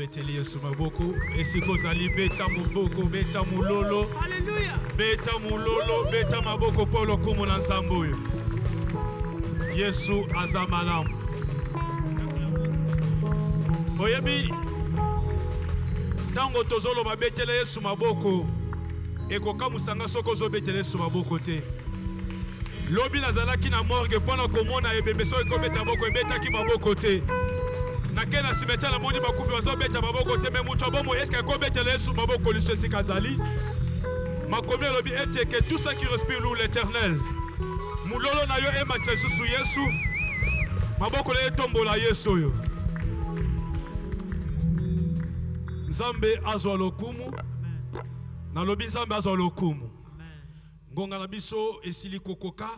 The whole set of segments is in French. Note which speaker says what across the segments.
Speaker 1: beteli Yesu maboko esiko zali beta maboko beta mulolo
Speaker 2: Alléluia.
Speaker 1: beta mulolo beta maboko polo kumu na nzambo oyo Yesu aza malamu oyebi tango tozoloba betela Yesu maboko ekokamusanga soko ozobetela Yesu maboko te lobi nazalaki na morgue mpona komona ebembe soki ekobeta maboko ebetaki maboko te nake na cimetière namoni bakufi bazobeta maboko te me mutu abomo eske ekobetela Yesu maboko liso esika azali makomi elobi ete que tout ça qui respire loue l'éternel mulolo na yo ematisa lisusu Yesu maboko na etombola Yesu oyo Nzambe azwa lokumu nalobi Nzambe azwa lokumu ngonga na biso esili kokoka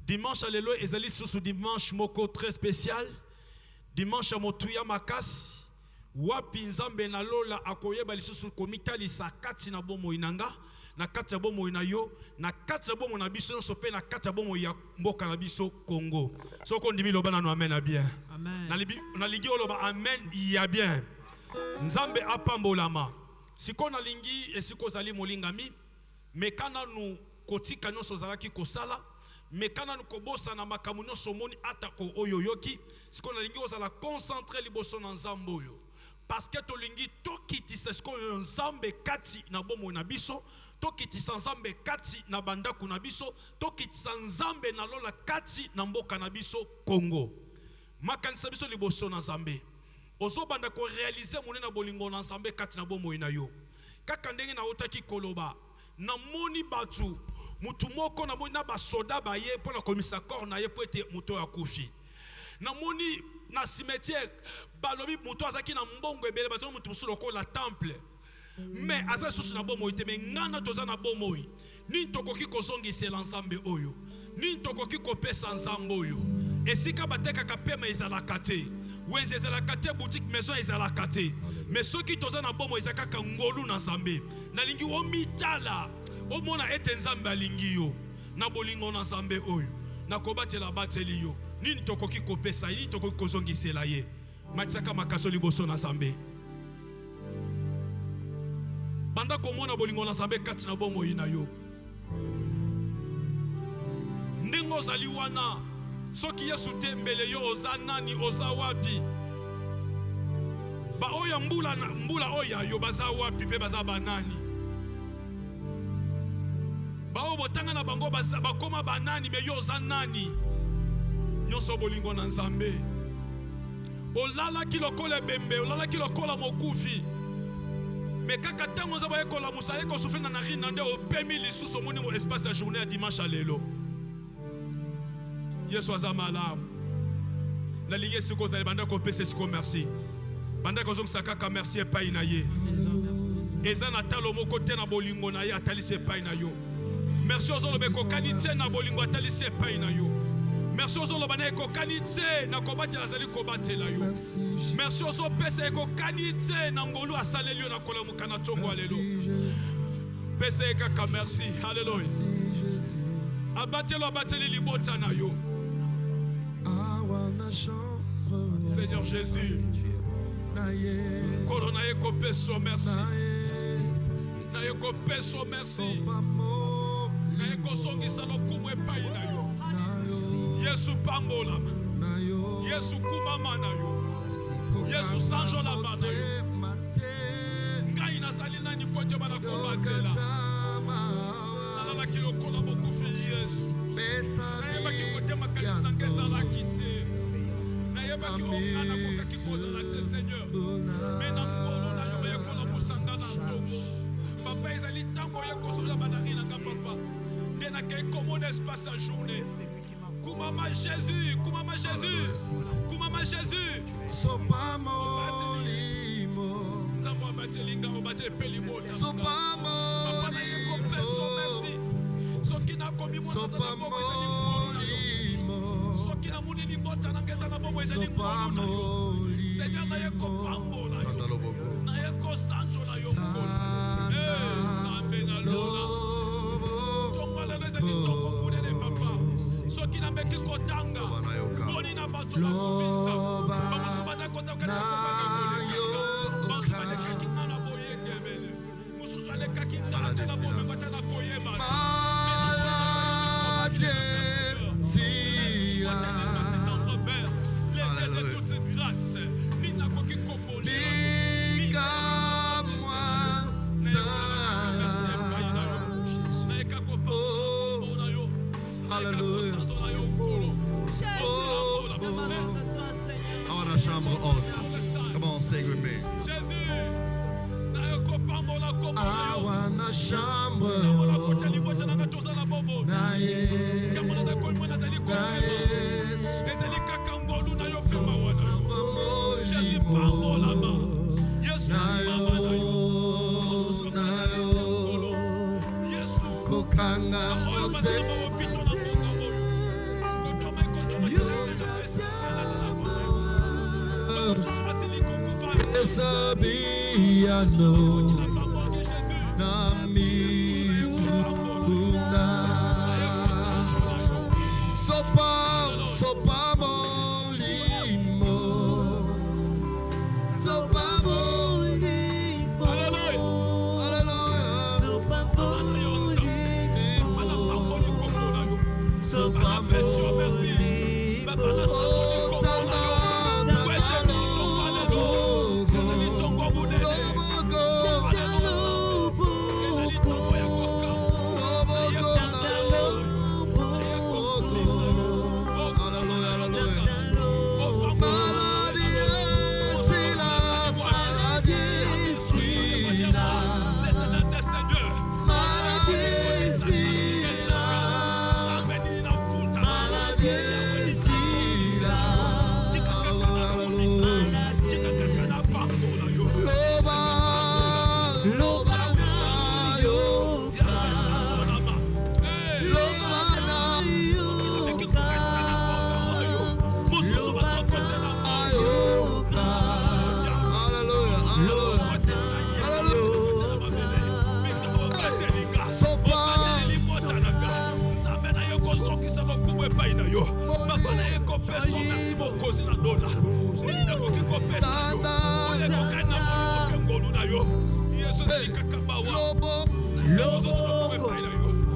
Speaker 1: dimanche lelo ezali susu dimanche moko très spécial dimanche motuya makasi wapi Nzambe na lola akoyeba lisusu komitalisa kati na bomoi nanga na kati ya bomoi na yo na kati ya bomoi na biso nyonso pe na kati ya bomoi ya mboka na biso Congo soko ndimi loba nanu amen na bien amen nalingi oloba amen ya bien Nzambe apambolama siko nalingi esiko zali molingami mekana nu kotika nyonso zalaki kosala mekana nu kobosa na makamu nyonso moni atako oyo yoki siko nalingi ozala concentré liboso na Nzambe oyo parce que tolingi tokitisa siko Nzambe kati na bomo na biso tokitisa Nzambe kati na bandaku na biso tokitisa Nzambe na lola kati na mboka na biso Congo makanisa biso liboso na Nzambe ozobanda ko réaliser monena bolingo na Nzambe kati na bomo na yo kaka ndenge na otaki koloba na moni batu mutu moko na moni na basoda baye pona komisa corps na ye po ete muto ya kufi na moni na cimetière balobi muto azaki na mbongo ebele bato mutu musulo ko la temple mais asa susu na bomo ite me ngana toza na bomo ni tokoki kozongisela Nzambe oyo ni tokoki kopesa Nzambe oyo esika bateka kapema ezalaka te wenze ezalaka te boutique maison ezalaka te mais soki toza na bomo ezakaka ngolu na Nzambe nalingi omitala omona ete Nzambe alingi yo na bolingo na Nzambe oyo na kobatela bateli yo nini tokoki kopesa nini tokoki kozongisela ye matisaka makaso liboso na Nzambe banda komona bolingo na Nzambe kati na bomo na yo ndenge ozali wana soki Yesu te mbele yo oza nani oza wapi ba oya mbula oya yo baza wapi pe baza banani ba o botanga na bango baza bakoma banani me yo oza nani nyonso bolingo na Nzambe olala kilokola bembe olala kilokola mokufi me kaka tango za ba ekola musaye ko sufina na rina nde opemi lisusu moni mo espace ya journée ya dimanche lelo Yesu aza malamu nalingi siko za banda ko pese siko merci banda ko zongisa kaka merci epai na ye eza na talo moko te na bolingo na ye atalisi epai na yo merci ozoloba ekokani te na bolingo atalisi epai na yo merci ozoloba na ekokani te na kobatela azali kobatela yo merci ozopesa ekokani te na ngolu asaleli yo na kolamuka na ntongo ya lelo pesa ye kaka merci halleluya abateli libota na yo Seigneur Jésus Kolona yeko peso merci na yeko peso merci na yeko songisa lokumu epai na yo Yesu pambola Yesu kumama na yo Yesu sanjola bana yo ngai nazali nani pote bana kobatela nalala kilo kola bokufi Yesu na yeba kikote makanisa ngeza la kite na yeba kiongana koka kikoza la te Seigneur mena mbolo na yo yekola musanga na ndongo papa ezali tango yekosola banari na papa ndena ke commode espace à journée kumama Jésus kumama Jésus kumama Jésus
Speaker 3: Sopamo limo
Speaker 1: nzambo batelinga obate pelimota
Speaker 3: Sopamo
Speaker 1: papa na yeko peso merci soki na komi mona za bobo
Speaker 3: limo
Speaker 1: soki na muni libota na ngeza na bobo ezali ngolo na yo Seigneur na yeko pambola na yeko sanjo na yo Nzambe na lola tongala na ezali tongo munene papa soki na meki kotanga boni na bato na kofinza bamusuba na kota kata kopanga koleka
Speaker 3: Chambre haute. Come on, sing with me. I want a chambre haute. Sabiano nami tuna sopa molimo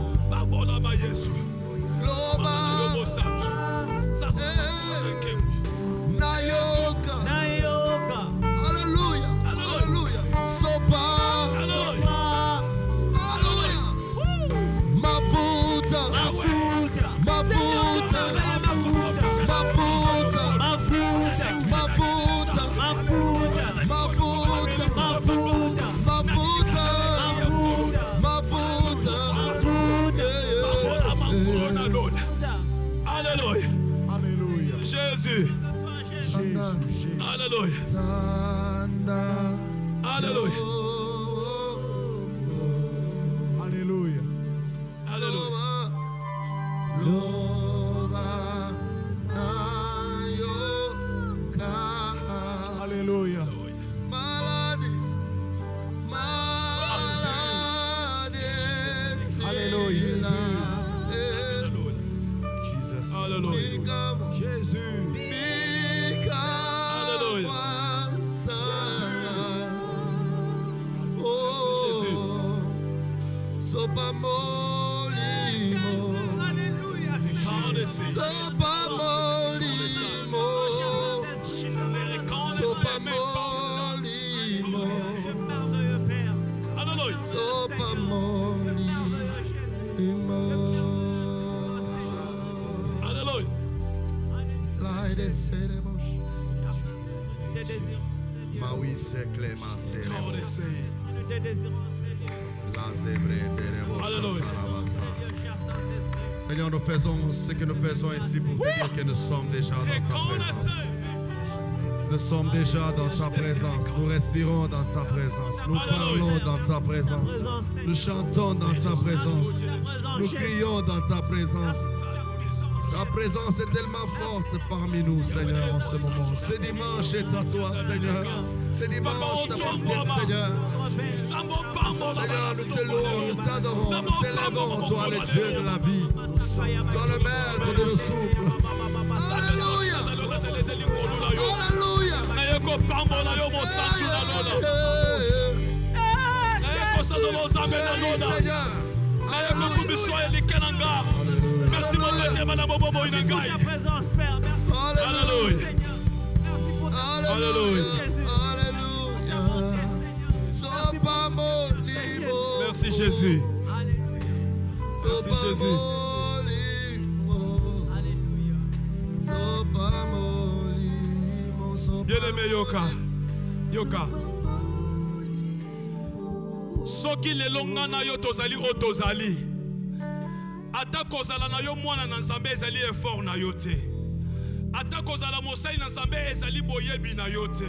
Speaker 3: hallelujah sopa
Speaker 1: Jésus. Alléluia. Alléluia.
Speaker 3: Alléluia.
Speaker 1: Alléluia.
Speaker 3: Alléluia. Alléluia. Jesus.
Speaker 1: Alléluia.
Speaker 3: Jésus.
Speaker 1: Alléluia.
Speaker 3: Oh,
Speaker 1: Jésus.
Speaker 3: Sopa molimo.
Speaker 1: Parole ici.
Speaker 3: Sopa molimo. Sopa molimo.
Speaker 1: Alléluia.
Speaker 3: Sopa molimo.
Speaker 1: Alléluia.
Speaker 3: Slide et célébration. Ma oui, c'est Clément, c'est
Speaker 1: Parole ici.
Speaker 3: la zébrée de
Speaker 1: Alléluia.
Speaker 3: Seigneur, nous faisons ce que nous faisons ici pour te dire que nous sommes déjà dans ta présence.
Speaker 1: Connaissez.
Speaker 3: Nous sommes déjà dans ta présence. Nous respirons dans ta présence. Nous parlons dans ta présence. Nous chantons dans ta présence. Nous crions dans ta présence. Ta présence est tellement forte parmi nous, Seigneur, en ce moment. Ce dimanche est à toi, Seigneur. Ce dimanche t'appartient, Seigneur. Seigneur, nous te louons, nous t'adorons, nous t'élèvons, toi le Dieu de la vie. Toi le maître de nos souffles. Alléluia. Alléluia.
Speaker 1: solo Zambé Nanoda.
Speaker 3: Seigneur.
Speaker 1: Nayeko kubiso elikenanga. Merci mon Père, madame Bobo Inangai. Alléluia.
Speaker 3: Alléluia. Alléluia.
Speaker 1: Merci Jésus. Merci Jésus. Bien-aimé Yoka. Yoka. Soki lelonga na yo tozali o tozali. Ata kozala na yo mwana na Nzambe ezali effort na yo te. Ata kozala mosali na Nzambe ezali boyebi na yo te.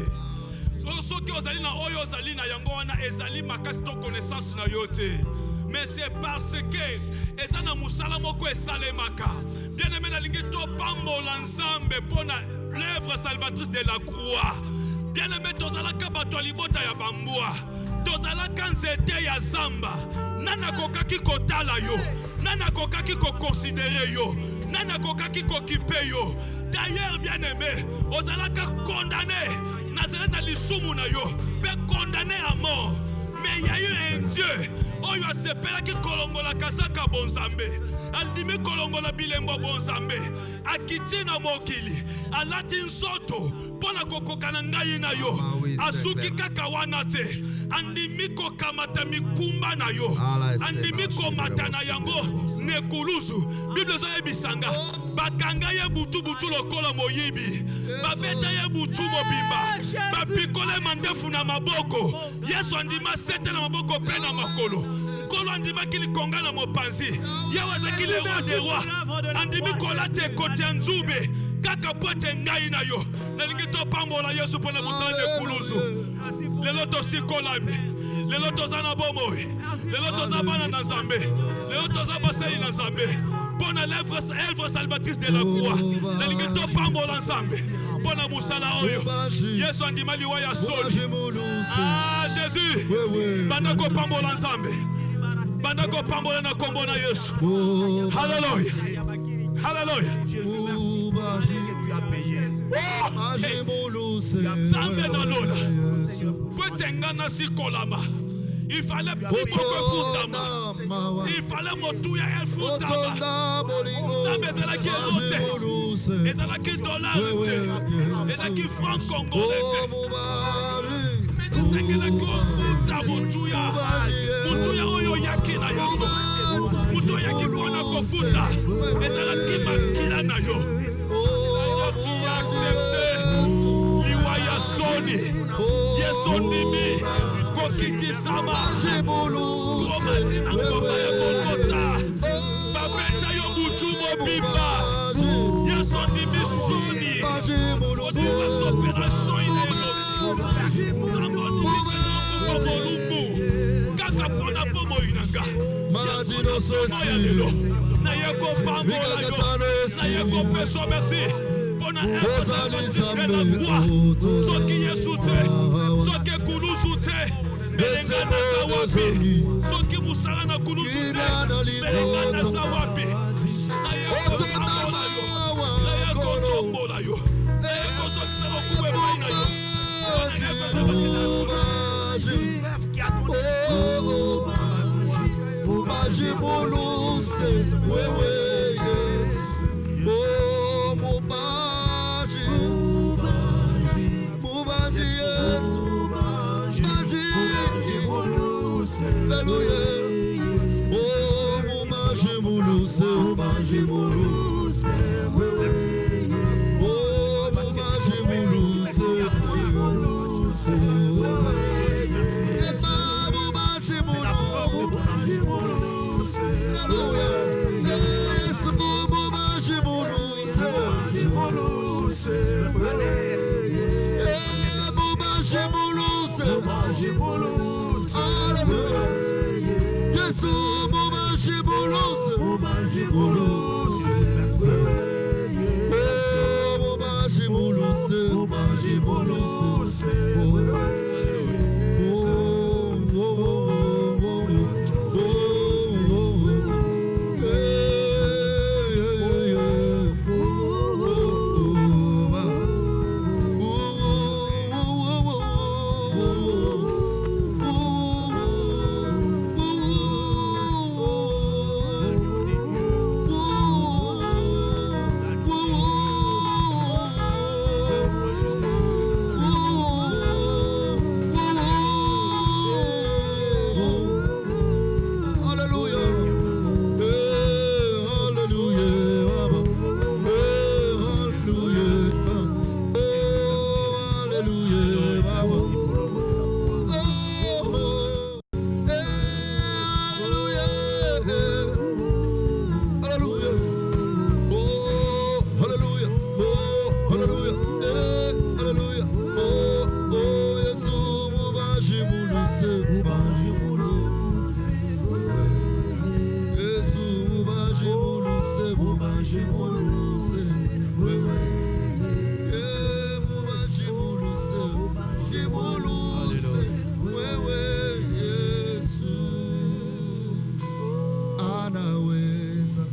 Speaker 1: Soki ozali na oyo ozali na yango wana ezali makasi to connaissance na yo te. Mais c'est parce que ezana musala moko esalemaka. Bien-aimé nalingi to pambola Nzambe pona l'œuvre salvatrice de la croix. Bien-aimé tozalaka bato libota ya bambua. Tozalaka nzete ya zamba. Nana kokaki kotala yo. Nana kokaki ko considérer yo. Nana kokaki ko kipe yo. D'ailleurs bien-aimé, ozalaka condamné. Nazala na lisumu na yo. Be condamné à mort. Mais il y a eu un Dieu. Oyo asepela ki kolongola kasaka bonzambe. Aldimi kolongola bilembo bonzambe. Akiti na mokili. Alati nsoto. Pona kokoka na ngai na yo. Asuki kaka wana te. Andimi ko kamata mikumba na yo. Andimi ko mata na yango nekuluzu. Bible zo ebisanga. Bakanga ye butu butu lokola moyibi. Babeta ye butu mobimba. Bapikole mandefu na maboko. Yesu andima sete na maboko pe na makolo. Kolo andima kili konga na mopanzi. Yawaza kili roi de roi. Andimi kola te kote nzube. Kaka pote ngai na yo. Nalingi to pambola Yesu pona musala nekuluzu. Lelo tosi kolami. Lelo tozana bomoi. Lelo tozabana na Nzambe. Lelo tozabasai na Nzambe. Pona l'œuvre salvatrice de la croix. Nalingi to pambola Nzambe. Pona musala oyo. Yesu andima liwa ya soli. Ah Jésus. Bandako pambola Nzambe. Bandako pambola na kombo na Yesu. Hallelujah. Hallelujah. Nzambe na lola. Kwetengana sikolama. Il fallait futama. Il fallait motuya el futama. Nzambe ezalaki erote. Ezalaki dollar te. Ezalaki franc congolais te. Mais esengelaki ofuta motuya. Motuya oyo yaki na yango. Motuya yaki mpona kofuta. Ezalaki makila na yo. Tu as accepté liwaya soni Yesu ndimi kokiti sama komati na ngoma ya Golgotha babeta yo butu mobimba Yesu ndimi soni osiba sopération ina sango ndimi kwa molumbu kaka pona pomo inanga
Speaker 3: Maladie no sosi
Speaker 1: na yeko pambola yo na yeko peso merci. Soki Yesu te, soki kulusu te, belenga na zawapi. Soki musala na kulusu te, belenga na zawapi. Na yeko pambola yo, na yeko tombola yo, na yeko sokisa lokuwe baina yo.
Speaker 3: Ubaji muluse, wewe Yesu. Oh, mubaji, mubaji Yesu, mubaji muluse, Alléluia. Oh, mubaji muluse, mubaji muluse, wewe. Oh, mubaji muluse, mubaji muluse, wewe. Alléluia. Oh, Alléluia. Oh, Alléluia. Alléluia. Oh, Jésus, Moubaji Moulouse, Moubaji Moulouse. Jésus, Moubaji Moulouse, Moubaji Moulouse. Moubaji Moulouse, Moubaji Moulouse. Anaweza,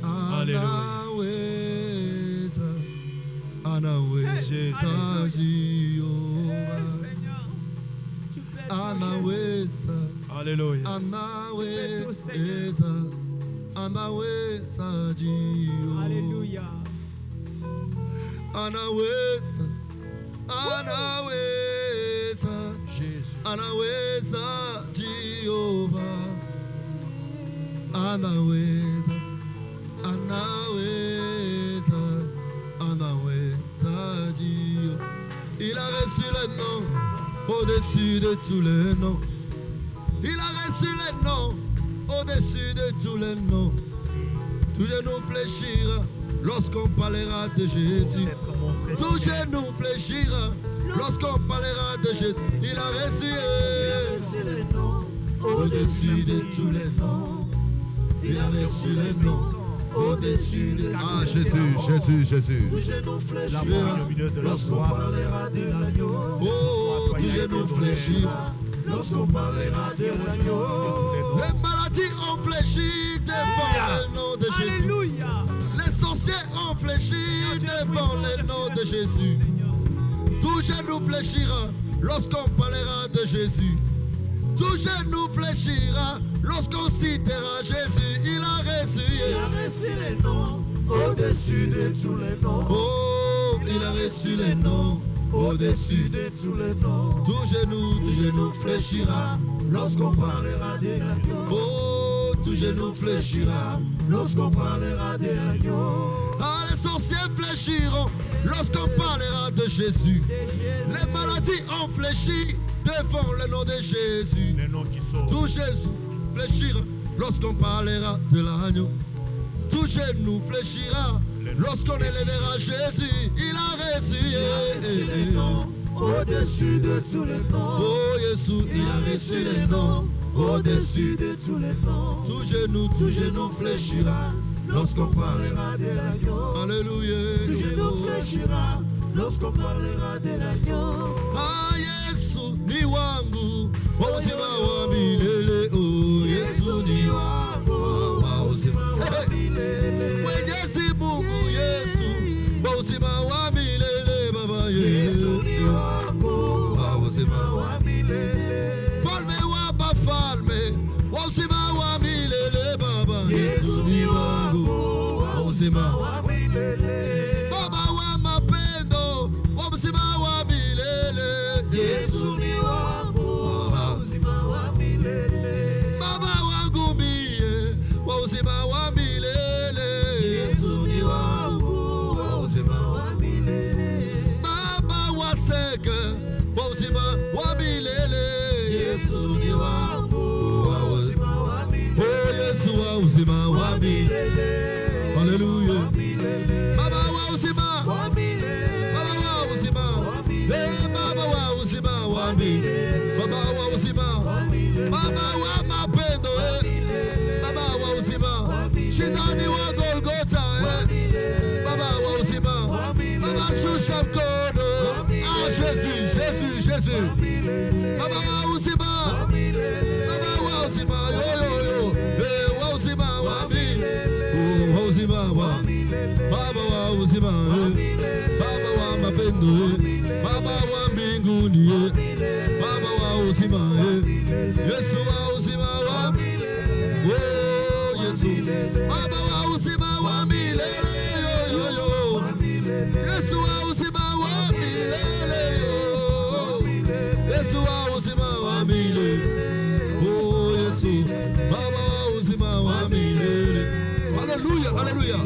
Speaker 1: Alléluia.
Speaker 3: Anaweza, Jehova.
Speaker 2: Alléluia.
Speaker 3: Anaweza,
Speaker 1: Jésus.
Speaker 3: anaweza, Jehova. Anaweza, Jehova. Il a reçu le nom au-dessus de tous les noms. Il a reçu le nom au-dessus de tous les noms. Tout genou fléchira lorsqu'on parlera de Jésus. Tout genou fléchira lorsqu'on parlera de Jésus. Il a reçu le nom au-dessus de tous les noms. Il a reçu le nom au-dessus de tous les noms. Ah, Jésus. Tout genou fléchira lorsqu'on parlera de l'agneau. Oh, tout genou fléchira lorsqu'on parlera de l'agneau. Les maladies ont fléchi devant le nom de Jésus.
Speaker 2: Alléluia.
Speaker 3: Les sorciers ont fléchi devant le nom de Jésus. Tout genou fléchira lorsqu'on parlera de Jésus. Tout genou fléchira lorsqu'on citera Jésus. Il a reçu les noms au-dessus de tous les noms. Oh, il a reçu les noms au-dessus de tous les noms. Tout genou fléchira lorsqu'on parlera de l'agneau. Oh, tout genou fléchira lorsqu'on parlera de l'agneau. Ah, les sorciers fléchiront lorsqu'on parlera de Jésus. Les maladies ont fléchi devant le nom de Jésus. Tout Jésus fléchira lorsqu'on parlera de l'agneau. Tout genou fléchira lorsqu'on élèvera Jésus. Il a reçu les noms au-dessus de tous les noms. Oh Jésus, il a reçu les noms au-dessus de tous les noms. Tout genou fléchira lorsqu'on parlera de l'agneau. Alléluia. Tout genou fléchira lorsqu'on parlera de l'agneau. Ah Yesu ni wangu wa uzima wa milele. Oh Yesu ni wangu wa uzima wa milele. Mwenyezi Mungu Yesu wa uzima wa milele. Baba Yesu ni wangu wa uzima wa milele. Falme wa bafalme wa uzima wa milele. Baba Yesu ni wangu wa uzima wa milele. Baba wa mapendo wa uzima wa milele. Yesu ni wangu wa uzima wa milele. Baba wangu mie wa uzima wa milele. Yesu ni wangu wa uzima wa milele. Baba wa seke wa uzima wa milele. Yesu ni wangu wa uzima wa milele. Oh Yesu wa uzima wa milele. Hallelujah. Baba wa uzima wa milele. Baba wa uzima wa milele. Baba wa uzima wa milele. Baba wa uzima wa milele. Baba wa mapendo. Baba wa uzima. Shetani wa Golgotha. Baba wa uzima. Baba shusha mkono. Ah Jésus. Baba wa uzima. Baba wa uzima. Yo. Wa uzima wa milele. Wa uzima wa milele. Baba wa uzima. Baba wa mapendo. Baba wa mbinguni. Baba wa uzima. Yesu wa uzima wa milele. Oh Yesu. Baba wa uzima wa milele. Yo. Yesu wa uzima wa milele. Yesu wa uzima wa milele. Oh Yesu. Baba wa uzima wa milele. Hallelujah. Hallelujah.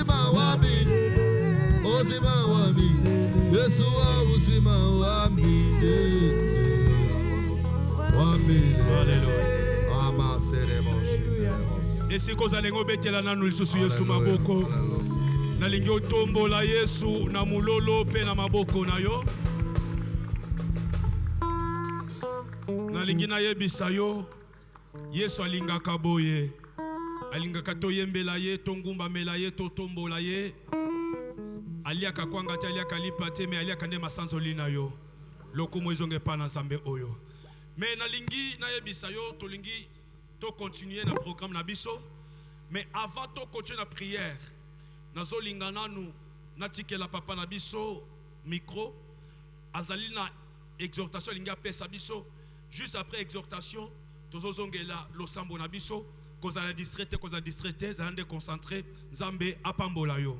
Speaker 3: uzima wami, uzima wami, Yesu wa uzima wami, wami.
Speaker 1: Alléluia.
Speaker 3: Amaseremo.
Speaker 1: Esiko zalengo betela nanu lisusu Yesu maboko. Nalingi otombola Yesu na mulolo pe na maboko na yo. Nalingi na yebisa yo Yesu alingaka boye. Alingaka toyembela ye, tongumba mela ye, totombola ye. Aliaka kwanga te, aliaka lipa te, me aliaka nde masanzoli na yo. Lokumu ezonge pa na Nzambe oyo. Mais nalingi na yebisa yo tolingi to continuer na programme na biso. Mais avant to continuer la prière, nazo lingana nu natikela papa na biso micro azali na exhortation linga pesa biso. Juste après exhortation, tozo zongela losambo na biso, kozala distraité, zande concentré, Nzambe apambola yo.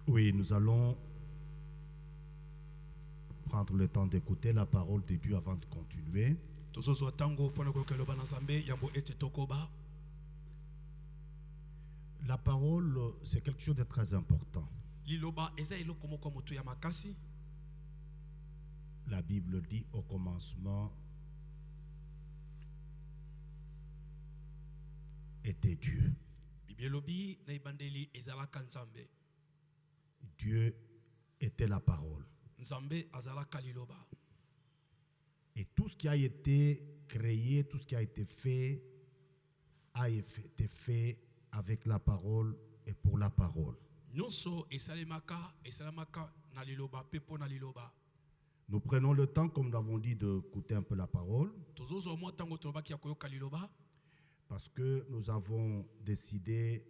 Speaker 2: Oui, nous allons prendre le temps d'écouter la parole de Dieu avant de continuer. La parole, c'est quelque chose de très important. La Bible dit au commencement était Dieu. Dieu était la parole. Et tout ce qui a été créé, tout ce qui a été fait, a été fait avec la parole et pour la parole. Nous prenons le temps, comme nous l'avons dit, d'écouter un peu la parole. Parce que nous avons décidé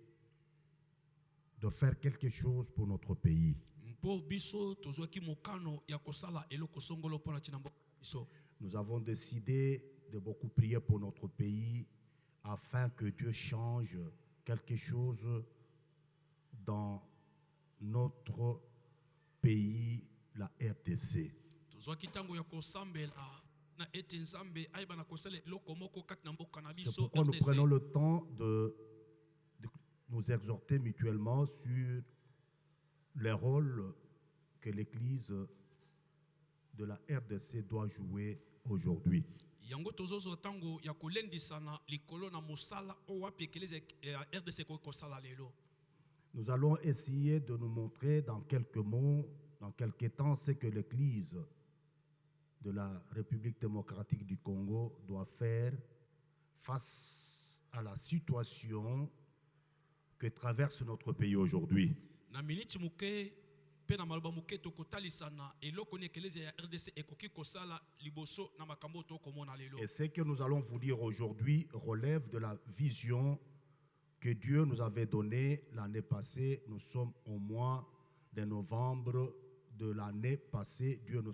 Speaker 2: de faire quelque chose pour notre pays. Nous avons décidé de beaucoup prier pour notre pays afin que Dieu change quelque chose dans notre pays, la RDC. C'est pourquoi nous prenons le temps de nous exhorter mutuellement sur le rôle que l'Église de la RDC doit jouer aujourd'hui. Nous allons essayer de nous montrer dans quelques mots, dans quelques temps, ce que l'Église de la République démocratique du Congo doit faire face à la situation que traverse notre pays aujourd'hui. Et ce que nous allons vous dire aujourd'hui relève de la vision que Dieu nous avait donnée l'année passée. Nous sommes au mois de novembre de l'année passée. Dieu nous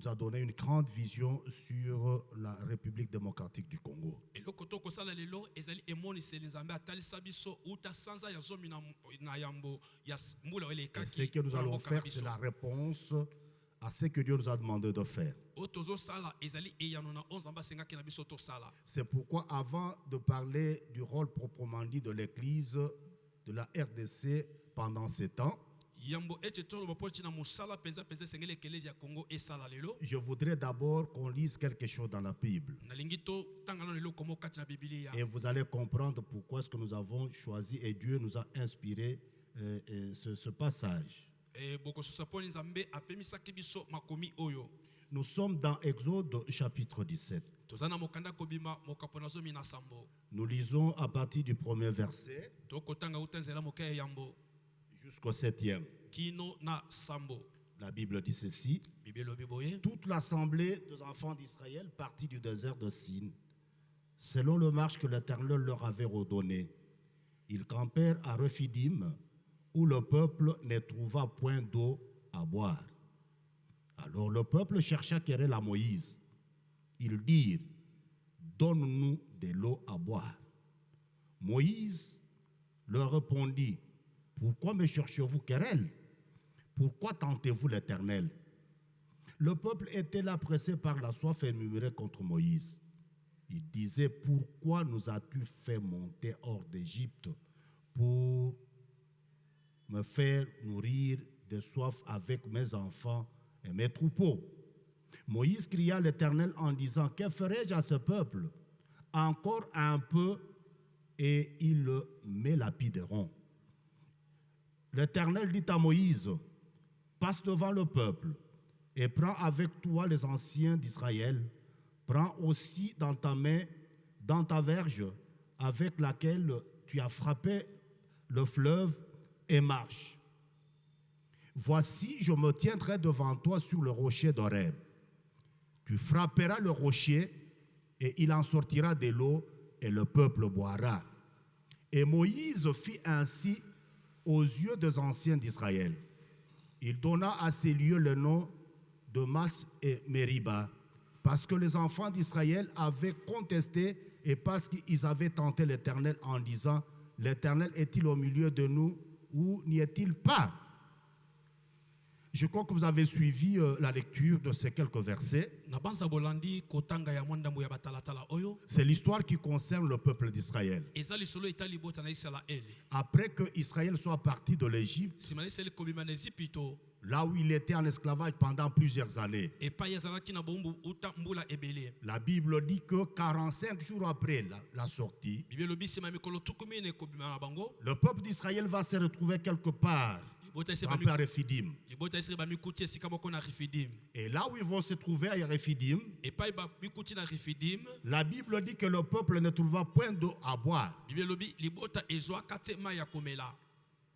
Speaker 2: a donné une grande vision sur la République démocratique du Congo. Et ce que nous allons faire, c'est la réponse à ce que Dieu nous a demandé de faire. C'est pourquoi avant de parler du rôle proprement dit de l'Église de la RDC pendant ces temps, je voudrais d'abord qu'on lise quelque chose dans la Bible. Et vous allez comprendre pourquoi est-ce que nous avons choisi et Dieu nous a inspiré ce passage. Nous sommes dans Exode chapitre 17. Nous lisons à partir du premier verset jusqu'au 7e. La Bible dit ceci. Toute l'assemblée des enfants d'Israël partit du désert de Sin, selon le marche que l'Éternel leur avait ordonné. Ils campèrent à Rephidim, où le peuple ne trouva point d'eau à boire. Alors le peuple chercha querelle à Moïse. Ils dirent, donne-nous de l'eau à boire. Moïse leur répondit, pourquoi me cherchez-vous querelle? Pourquoi tentez-vous l'Éternel? Le peuple était là pressé par la soif et murmurait contre Moïse. Il disait, pourquoi nous as-tu fait monter hors d'Égypte pour me faire nourrir de soif avec mes enfants et mes troupeaux? Moïse cria à l'Éternel en disant, que ferai-je à ce peuple? Encore un peu et ils me lapideront. L'Éternel dit à Moïse, passe devant le peuple et prends avec toi les anciens d'Israël. Prends aussi dans ta main, dans ta verge, avec laquelle tu as frappé le fleuve, et marche. Voici, je me tiendrai devant toi sur le rocher d'Horeb. Tu frapperas le rocher, et il en sortira de l'eau, et le peuple boira. Et Moïse fit ainsi aux yeux des anciens d'Israël. Il donna à ces lieux le nom de Mas et Meriba, parce que les enfants d'Israël avaient contesté et parce qu'ils avaient tenté l'Éternel en disant, l'Éternel est-il au milieu de nous ou n'y est-il pas? Je crois que vous avez suivi la lecture de ces quelques versets. C'est l'histoire qui concerne le peuple d'Israël. Après que Israël soit parti de l'Égypte, là où il était en esclavage pendant plusieurs années, la Bible dit que 45 jours après la sortie, le peuple d'Israël va se retrouver quelque part à Rephidim. Et là où ils vont se trouver à Rephidim, la Bible dit que le peuple ne trouva point d'eau à boire.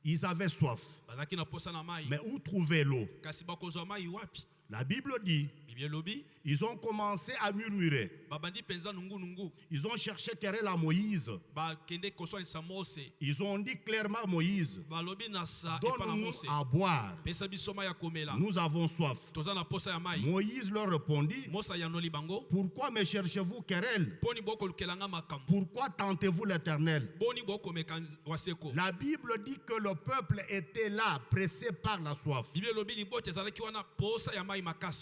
Speaker 2: Ils avaient soif. Mais où trouver l'eau? La Bible dit, ils ont commencé à murmurer. Ils ont cherché querelle à Moïse. Ils ont dit clairement à Moïse, donne-nous à boire. Nous avons soif. Moïse leur répondit, pourquoi me cherchez-vous querelle? Pourquoi tentez-vous l'Éternel? La Bible dit que le peuple était là, pressé par la soif.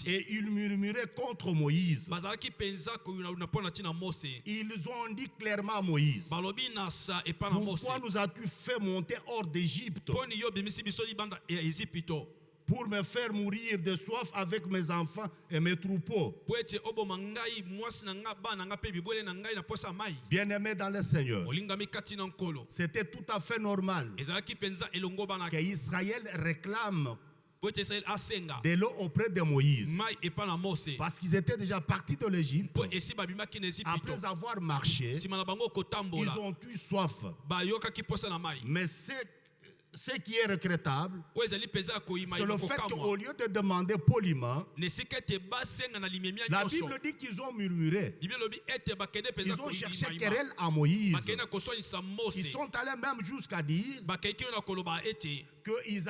Speaker 2: Et ils murmuraient contre Moïse. Ils ont dit clairement à Moïse, pourquoi nous as-tu fait monter hors d'Égypte pour me faire mourir de soif avec mes enfants et mes troupeaux? Bien-aimés dans le Seigneur, c'était tout à fait normal qu'Israël réclame de l'eau auprès de Moïse, parce qu'ils étaient déjà partis de l'Égypte. Après avoir marché, ils ont eu soif. Mais ce qui est regrettable, c'est le fait qu'au lieu de demander poliment, la Bible dit qu'ils ont murmuré. Ils ont cherché querelle à Moïse. Ils sont allés même jusqu'à dire qu'ils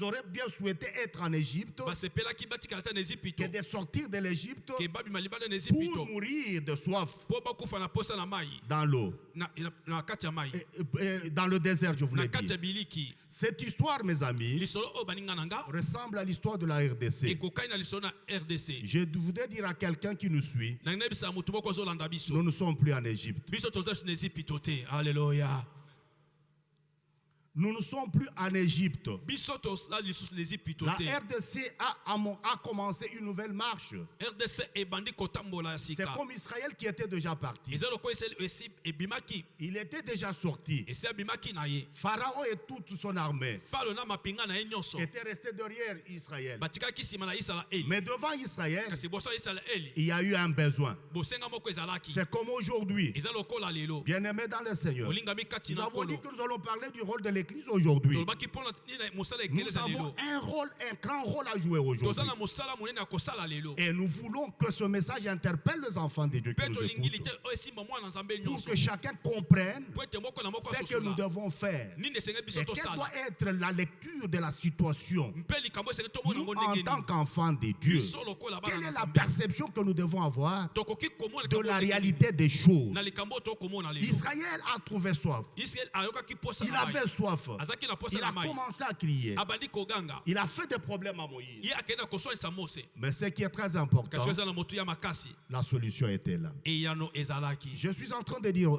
Speaker 2: auraient bien souhaité être en Égypte, que de sortir de l'Égypte pour mourir de soif dans l'eau, dans le désert, je voulais dire. Cette histoire, mes amis, ressemble à l'histoire de la RDC. Je voudrais dire à quelqu'un qui nous suit, nous ne sommes plus en Égypte.
Speaker 1: Alléluia.
Speaker 2: Nous ne sommes plus en Égypte. La RDC a commencé une nouvelle marche. C'est comme Israël qui était déjà parti. Il était déjà sorti. Pharaon et toute son armée étaient restés derrière Israël. Mais devant Israël, il y a eu un besoin. C'est comme aujourd'hui. Bien-aimés dans le Seigneur, nous avons dit que nous allons parler du rôle de l'Église aujourd'hui. Nous avons un grand rôle à jouer aujourd'hui. Et nous voulons que ce message interpelle les enfants de Dieu qui nous écoutent, pour que chacun comprenne ce que nous devons faire et quelle doit être la lecture de la situation. Nous, en tant qu'enfants de Dieu, quelle est la perception que nous devons avoir de la réalité des choses? Israël a trouvé soif. Il avait soif. soif.
Speaker 1: Azaki na posa
Speaker 2: Il
Speaker 1: na
Speaker 2: a
Speaker 1: mai.
Speaker 2: commencé à crier.
Speaker 1: Abandi koganga.
Speaker 2: Il a fait des problèmes à Moïse.
Speaker 1: Ye akenda kosoisa Mose.
Speaker 2: Mais ce qui est très important,
Speaker 1: Kasi eza na motu ya makasi.
Speaker 2: la solution était là.
Speaker 1: Eyano ezalaki.
Speaker 2: Je suis en train de dire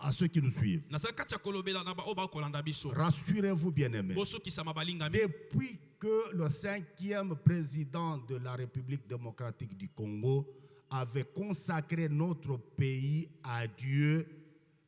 Speaker 2: à ceux qui nous suivent,
Speaker 1: Nazakati ya kolobela na ba oba kolanda biso.
Speaker 2: rassurez-vous bien-aimés.
Speaker 1: Bosukisa mabalingami.
Speaker 2: Depuis que le 5e président de la République démocratique du Congo avait consacré notre pays à Dieu,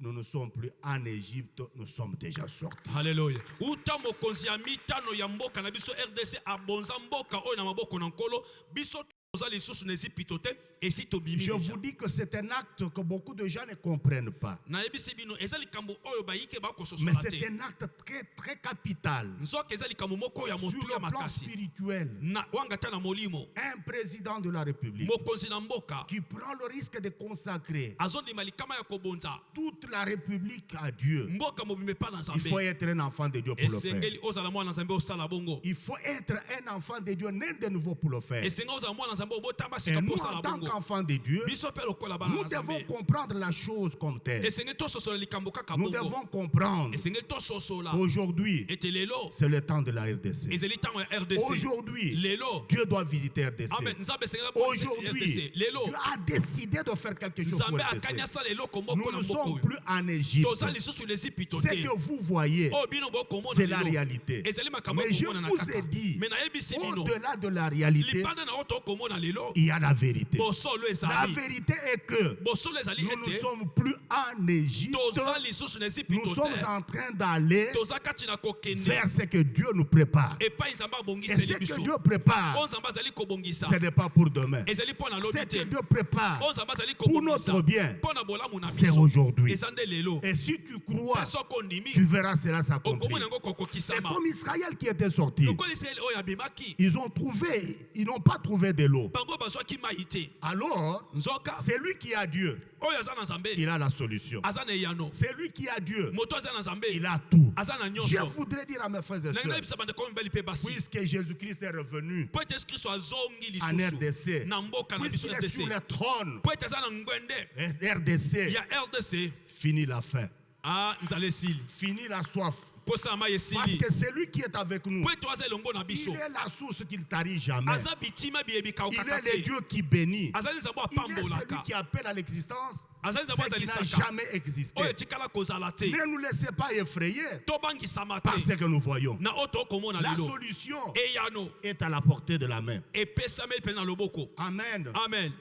Speaker 2: nous ne sommes plus en Égypte, nous sommes déjà sortis.
Speaker 1: Alléluia. Uta mokonzi ya mitano ya mboka na biso RDC abonza mboka oyo na maboko na nkolo biso toza lisusu na Égypte te esi tobimi.
Speaker 2: Je vous dis que c'est un acte que beaucoup de gens ne comprennent pas.
Speaker 1: Na yebisi bino eza likambo oyo bayike ba
Speaker 2: Mais
Speaker 1: kososola
Speaker 2: c'est
Speaker 1: te.
Speaker 2: un acte très très capital
Speaker 1: Nzoka eza likambo moko ya
Speaker 2: sur
Speaker 1: motu ya
Speaker 2: le plan
Speaker 1: makasi.
Speaker 2: spirituel.
Speaker 1: Na wanga ta na molimo.
Speaker 2: Un président de la République
Speaker 1: Mokonzi na mboka
Speaker 2: qui prend le risque de consacrer
Speaker 1: azondima likama ya kobonza
Speaker 2: toute la République à Dieu.
Speaker 1: mboka mobimbe pa na
Speaker 2: Il faut
Speaker 1: Nzambe.
Speaker 2: être un enfant de Dieu pour le faire.
Speaker 1: Esengeli ozala mwana Nzambe osala bongo.
Speaker 2: Il faut être un enfant de Dieu né de nouveau pour le faire.
Speaker 1: Esenga ozala mwana Nzambe obotamba
Speaker 2: Et
Speaker 1: sika
Speaker 2: nous,
Speaker 1: posala
Speaker 2: en tant
Speaker 1: bongo.
Speaker 2: qu'enfants de Dieu,
Speaker 1: Biso pe lokola bana
Speaker 2: nous
Speaker 1: na
Speaker 2: devons
Speaker 1: Nzambe.
Speaker 2: comprendre la chose comme telle.
Speaker 1: Esenge tososola likambo kaka
Speaker 2: Nous
Speaker 1: bongo.
Speaker 2: devons comprendre
Speaker 1: Esenge tososola.
Speaker 2: aujourd'hui,
Speaker 1: Ete lelo
Speaker 2: c'est le temps de la RDC.
Speaker 1: ezeli ntango ya RDC.
Speaker 2: Aujourd'hui,
Speaker 1: Lelo.
Speaker 2: Dieu doit visiter RDC.
Speaker 1: Amen. Nzambe esengela
Speaker 2: Aujourd'hui,
Speaker 1: RDC. Lelo.
Speaker 2: Dieu a décidé de faire quelque chose pour
Speaker 1: Nzambe
Speaker 2: RDC.
Speaker 1: akanya sala eloko
Speaker 2: Nous
Speaker 1: moko na
Speaker 2: ne
Speaker 1: moko
Speaker 2: sommes
Speaker 1: oyo.
Speaker 2: plus en Égypte.
Speaker 1: Toza lisusu les ipito
Speaker 2: Ce
Speaker 1: te.
Speaker 2: que vous voyez,
Speaker 1: Oh bino bokomona
Speaker 2: c'est la
Speaker 1: lelo.
Speaker 2: réalité.
Speaker 1: Ezali makambo
Speaker 2: Mais je
Speaker 1: komona na
Speaker 2: vous
Speaker 1: kaka.
Speaker 2: ai dit,
Speaker 1: Mais na yebisi bino.
Speaker 2: au-delà de la réalité,
Speaker 1: Libanda na oto komona lelo.
Speaker 2: il y a la vérité.
Speaker 1: Bosolo
Speaker 2: La
Speaker 1: ezali.
Speaker 2: vérité est que
Speaker 1: Bosolo ezali
Speaker 2: nous ne
Speaker 1: ete.
Speaker 2: sommes plus en Égypte.
Speaker 1: Toza lisusu les
Speaker 2: Nous
Speaker 1: ipito
Speaker 2: sommes
Speaker 1: te.
Speaker 2: en train d'aller
Speaker 1: Toza kati na kokende.
Speaker 2: vers ce que Dieu nous prépare.
Speaker 1: Epai Nzambe
Speaker 2: Et
Speaker 1: abongiseli
Speaker 2: ce
Speaker 1: biso.
Speaker 2: que Dieu prépare,
Speaker 1: O Nzambe azali kobongisa.
Speaker 2: ce n'est pas pour demain.
Speaker 1: Ezali mpo na
Speaker 2: Ce
Speaker 1: lobi
Speaker 2: que
Speaker 1: te.
Speaker 2: Dieu prépare
Speaker 1: O Nzambe azali
Speaker 2: pour
Speaker 1: kobongisa.
Speaker 2: notre bien,
Speaker 1: Mpo na bolamu na
Speaker 2: c'est
Speaker 1: biso.
Speaker 2: aujourd'hui.
Speaker 1: Eza nde lelo.
Speaker 2: Et si tu crois,
Speaker 1: Pe soko ondimi.
Speaker 2: tu verras cela s'accomplir.
Speaker 1: Okomona yango
Speaker 2: C'est
Speaker 1: kokokisama.
Speaker 2: comme Israël qui était sorti.
Speaker 1: Lokola Israeli oyo abimaki.
Speaker 2: Ils n'ont pas trouvé de l'eau.
Speaker 1: Bango bazwaki mai te.
Speaker 2: Alors,
Speaker 1: Nzoka
Speaker 2: c'est lui qui a Dieu.
Speaker 1: oyo aza na Nzambe.
Speaker 2: Il a la solution.
Speaker 1: Aza na eyano.
Speaker 2: C'est lui qui a Dieu.
Speaker 1: Moto aza na Nzambe.
Speaker 2: Il a tout.
Speaker 1: Aza na
Speaker 2: Je
Speaker 1: nyonso.
Speaker 2: voudrais dire à mes frères et
Speaker 1: Na
Speaker 2: sœurs,
Speaker 1: ngayebisa bandeko mibali pe basi.
Speaker 2: puisque Jésus-Christ est revenu
Speaker 1: Po ete Yesu Kristo azongi
Speaker 2: en
Speaker 1: lisusu.
Speaker 2: RDC,
Speaker 1: Na mboka na biso
Speaker 2: puisqu'il est sur
Speaker 1: RDC.
Speaker 2: le trône,
Speaker 1: Po ete aza na ngwende
Speaker 2: RDC,
Speaker 1: ya RDC.
Speaker 2: fini la faim,
Speaker 1: Ah, nzala esili.
Speaker 2: fini la soif.
Speaker 1: Posa mai
Speaker 2: Parce
Speaker 1: esili.
Speaker 2: que c'est lui qui est avec nous.
Speaker 1: Po ete aza elongo na biso.
Speaker 2: Il est la source qui ne tarit jamais.
Speaker 1: Aza bitima biyebi
Speaker 2: Il
Speaker 1: kaukaka
Speaker 2: est le
Speaker 1: te.
Speaker 2: Dieu qui bénit.
Speaker 1: Azali Nzambe
Speaker 2: Il est celui
Speaker 1: apambolaka.
Speaker 2: qui appelle à l'existence
Speaker 1: Azali Nzambe
Speaker 2: ce qui n'a
Speaker 1: azalisaka.
Speaker 2: jamais existé.
Speaker 1: Oyo etikala kozala te.
Speaker 2: Ne nous laissez pas effrayer
Speaker 1: Tobangisama
Speaker 2: par
Speaker 1: te.
Speaker 2: ce que nous voyons.
Speaker 1: Na oyo tokomona
Speaker 2: La
Speaker 1: lelo.
Speaker 2: solution
Speaker 1: Eyano.
Speaker 2: est à la portée de la main.
Speaker 1: Epesami mpe na loboko.
Speaker 2: Amen.
Speaker 1: Amen.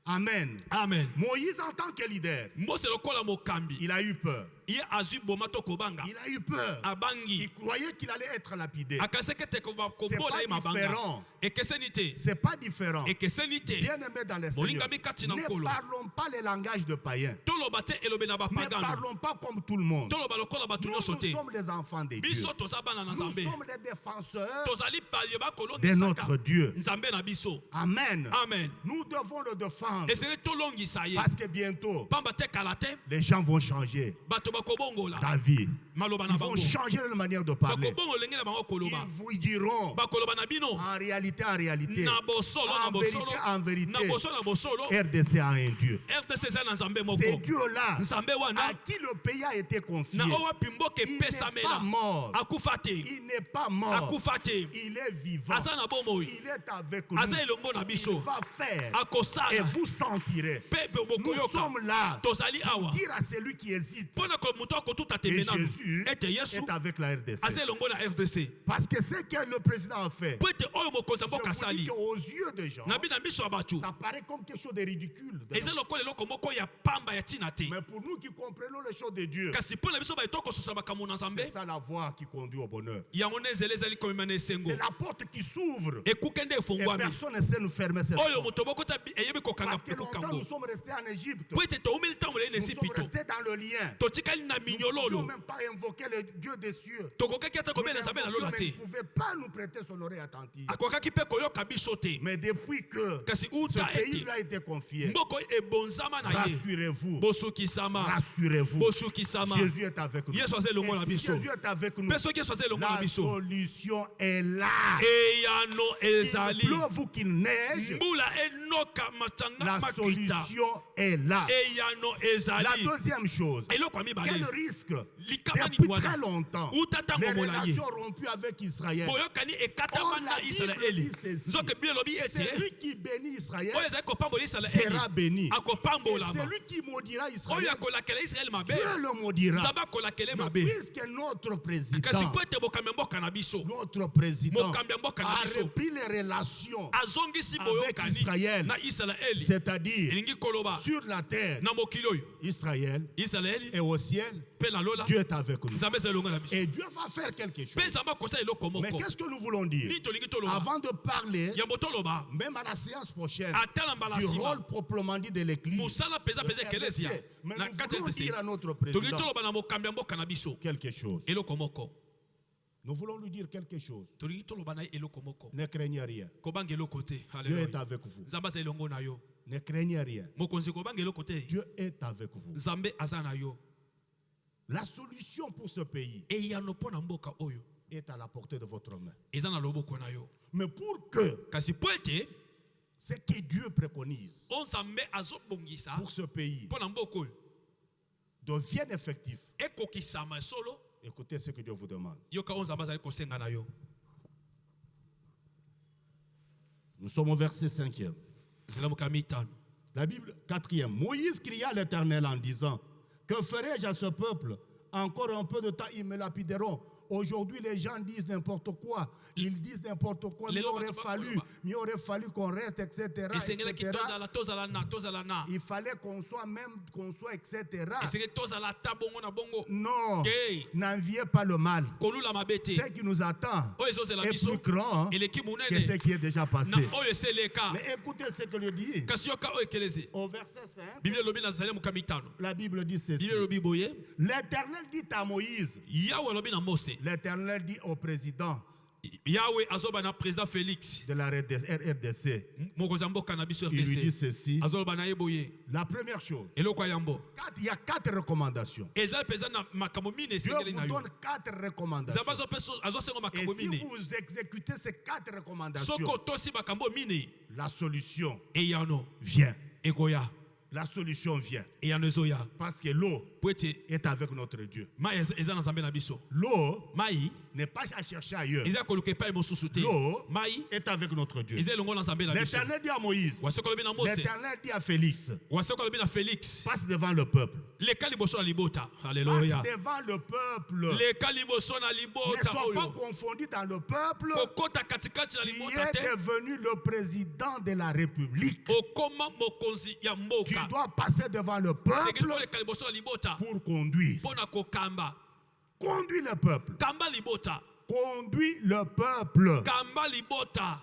Speaker 2: Amen.
Speaker 1: Amen.
Speaker 2: Moïse, en tant que leader,
Speaker 1: Mose lokola mokambi.
Speaker 2: il a eu peur.
Speaker 1: Ye azwi boma to kobanga.
Speaker 2: Il a eu peur.
Speaker 1: Abangi.
Speaker 2: Il croyait qu'il allait être lapidé.
Speaker 1: Akaseke te kobola
Speaker 2: pas
Speaker 1: ye mabanga.
Speaker 2: différent.
Speaker 1: Ekeseni te.
Speaker 2: C'est pas différent.
Speaker 1: Ekeseni te.
Speaker 2: Bien aimé dans les
Speaker 1: Bolinga
Speaker 2: Seigneurs,
Speaker 1: mikati na
Speaker 2: ne
Speaker 1: nkolo.
Speaker 2: parlons pas les langages de païens.
Speaker 1: Toloba te elobe na
Speaker 2: Ne
Speaker 1: bapagano.
Speaker 2: parlons pas comme tout le monde.
Speaker 1: Toloba lokola bato
Speaker 2: Nous,
Speaker 1: nyonso
Speaker 2: nous
Speaker 1: te.
Speaker 2: sommes les enfants de Dieu.
Speaker 1: Biso toza bana na
Speaker 2: Nous
Speaker 1: Nzambe.
Speaker 2: sommes les défenseurs
Speaker 1: Tozali baye
Speaker 2: de
Speaker 1: bakolongisaka.
Speaker 2: notre Dieu.
Speaker 1: Nzambe na biso.
Speaker 2: Amen.
Speaker 1: Amen.
Speaker 2: Nous devons le défendre.
Speaker 1: Esengeli tolongisa ye.
Speaker 2: Parce que bientôt,
Speaker 1: Pamba te kala te.
Speaker 2: les gens vont changer
Speaker 1: Bato bakobongola.
Speaker 2: ta vie.
Speaker 1: Maloba na
Speaker 2: Ils vont
Speaker 1: bango.
Speaker 2: changer leur manière de parler.
Speaker 1: Bakobongola lenge na bango
Speaker 2: Ils
Speaker 1: koloba.
Speaker 2: vous diront,
Speaker 1: Bakoloba na bino.
Speaker 2: en réalité,
Speaker 1: Na bosolo na
Speaker 2: en
Speaker 1: bosolo.
Speaker 2: vérité,
Speaker 1: Na bosolo na bosolo.
Speaker 2: RDC a un Dieu.
Speaker 1: RDC eza na Nzambe
Speaker 2: C'est
Speaker 1: moko.
Speaker 2: Dieu-là
Speaker 1: Nzambe
Speaker 2: à
Speaker 1: wana.
Speaker 2: qui le pays a été confié.
Speaker 1: Na owa pimboke
Speaker 2: Il n'est pas
Speaker 1: pesamela.
Speaker 2: mort.
Speaker 1: Akufa te.
Speaker 2: Il n'est pas mort.
Speaker 1: Akufa te.
Speaker 2: Il est vivant.
Speaker 1: Aza na bomoi.
Speaker 2: Il est avec nous.
Speaker 1: Aza elongo na
Speaker 2: Il
Speaker 1: biso.
Speaker 2: va faire. Et
Speaker 1: Akosala.
Speaker 2: vous sentirez.
Speaker 1: Pepe
Speaker 2: Nous
Speaker 1: bokoyoka.
Speaker 2: sommes là
Speaker 1: Tozali
Speaker 2: pour
Speaker 1: awa.
Speaker 2: dire à celui qui hésite
Speaker 1: Mpona ko moto akotuta
Speaker 2: que
Speaker 1: tembe nanu.
Speaker 2: Jésus
Speaker 1: Ete Yesu
Speaker 2: est avec la RDC.
Speaker 1: aza elongo na RDC.
Speaker 2: Parce que ce que le président a fait,
Speaker 1: Po ete oyo mokonzi ya mboka
Speaker 2: je vous dis
Speaker 1: asali.
Speaker 2: qu'aux yeux des gens,
Speaker 1: Na bino biso ya bato.
Speaker 2: ça paraît comme quelque chose de ridicule.
Speaker 1: Eza lokola eloko moko ya pamba ya ntina te.
Speaker 2: Mais pour nous qui comprenons les choses de Dieu,
Speaker 1: Kasi mpona biso bato kososa makambo na Nzambe.
Speaker 2: c'est ça la voie qui conduit au bonheur.
Speaker 1: Yango nde ezela ezali komema na esengo.
Speaker 2: C'est la porte qui s'ouvre
Speaker 1: Ekuke nde
Speaker 2: et
Speaker 1: efungwami.
Speaker 2: personne ne sait nous fermer cette
Speaker 1: Oyo
Speaker 2: porte.
Speaker 1: moto bokota eyebi kokanga
Speaker 2: Parce que
Speaker 1: mpe
Speaker 2: longtemps
Speaker 1: kokango.
Speaker 2: nous sommes restés en Égypte.
Speaker 1: Po ete toumeli ntango leli na
Speaker 2: Nous sommes
Speaker 1: esipito.
Speaker 2: restés dans le lien.
Speaker 1: Totikali na
Speaker 2: Nous ne
Speaker 1: minyololo.
Speaker 2: pouvions même pas invoquer le Dieu des cieux.
Speaker 1: Tokokaki ata
Speaker 2: Nous
Speaker 1: kobela Nzambe na
Speaker 2: l'invoquions,
Speaker 1: lola
Speaker 2: mais il
Speaker 1: te.
Speaker 2: ne pouvait pas nous prêter son oreille attentive.
Speaker 1: Akokaki mpe koyoka biso te.
Speaker 2: Mais depuis que
Speaker 1: Kasi
Speaker 2: ce
Speaker 1: uta
Speaker 2: pays
Speaker 1: ete
Speaker 2: lui a été confié,
Speaker 1: mboko ebonzama na ye.
Speaker 2: rassurez-vous,
Speaker 1: Bosukisama.
Speaker 2: rassurez-vous,
Speaker 1: Bosukisama.
Speaker 2: Jésus est avec nous.
Speaker 1: Yesu aza elongo na
Speaker 2: Et si
Speaker 1: biso.
Speaker 2: Jésus est avec nous,
Speaker 1: Mpe soki Yesu aza elongo na
Speaker 2: la
Speaker 1: biso.
Speaker 2: solution est là.
Speaker 1: Eyano
Speaker 2: Il
Speaker 1: ezali.
Speaker 2: pleuve ou qu'il neige,
Speaker 1: Mbula enoka matanga
Speaker 2: la
Speaker 1: makita.
Speaker 2: solution est là.
Speaker 1: Eyano
Speaker 2: La
Speaker 1: ezali.
Speaker 2: deuxième chose,
Speaker 1: Eloko ya
Speaker 2: quel
Speaker 1: mibale.
Speaker 2: risque
Speaker 1: Likama
Speaker 2: Depuis très longtemps, les relations rompues avec Israël. Oh, la Bible dit ceci. Celui qui bénit Israël sera béni. Et celui qui maudira Israël, Dieu le maudira. Mais puisque notre président a repris les relations avec Israël, c'est-à-dire sur la terre, Israël et au ciel, Dieu est avec nous. Et Dieu va faire quelque chose. Mais qu'est-ce que nous voulons dire? Avant de parler, même à la séance prochaine, du rôle proprement dit de l'Église, mais nous voulons dire à notre président quelque chose. Nous voulons lui dire quelque chose. Ne craignez rien. Dieu est avec vous. Ne craignez rien. Dieu est avec vous. La solution pour ce pays est à la portée de votre main. Mais pour que ce que Dieu préconise pour ce pays devienne effectif, écoutez ce que Dieu vous demande. Nous sommes au verset 5e. La Bible 4e. Moïse cria à l'Éternel en disant: que ferai-je à ce peuple? Encore un peu de temps, ils me lapideront. Aujourd'hui, les gens disent n'importe quoi. Ils disent n'importe quoi. Mieux aurait fallu qu'on reste, etc. Il fallait qu'on soit, etc. Non, n'enviez pas le mal. Ce qui nous attend est plus grand que ce qui est déjà passé. Mais écoutez ce que le dit. Au verset 5, la Bible dit ceci. L'Éternel dit à Moïse. L'Éternel dit au président de la RDC, il lui dit ceci. La première chose, il y a 4 recommandations. Dieu vous donne 4 recommandations. Et si vous exécutez ces 4 recommandations, la solution vient. La solution vient. Parce que l'eau est avec notre Dieu. L'eau n'est pas à chercher ailleurs. L'eau est avec notre Dieu. L'Éternel dit à Moïse, l'Éternel dit à Félix, passe devant le peuple. Passe devant le peuple. Ne sois pas confondu dans le peuple qui est devenu le président de la République. Tu dois passer devant le peuple pour conduire. Conduis le peuple. Conduis le peuple.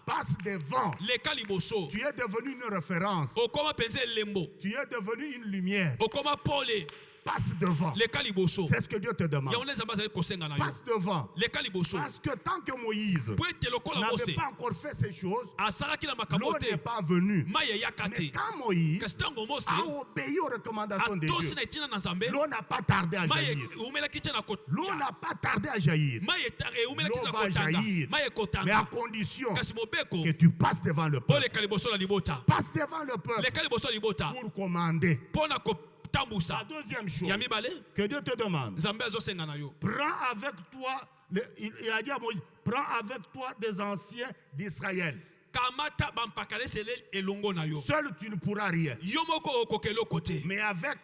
Speaker 2: Passe devant. Tu es devenu une référence. Tu es devenu une lumière. Passe devant. C'est ce que Dieu te demande. Passe devant. Parce que tant que Moïse n'avait pas encore fait ces choses, l'eau n'est pas venue. Mais quand Moïse a obéi aux recommandations de Dieu, l'eau n'a pas tardé à jaillir. L'eau n'a pas tardé à jaillir. L'eau va jaillir. Mais à condition que tu passes devant le peuple. Passe devant le peuple pour commander. La deuxième chose que Dieu te demande, prends avec toi, il a dit à Moïse, prends avec toi des anciens d'Israël. Seul tu ne pourras rien. Mais avec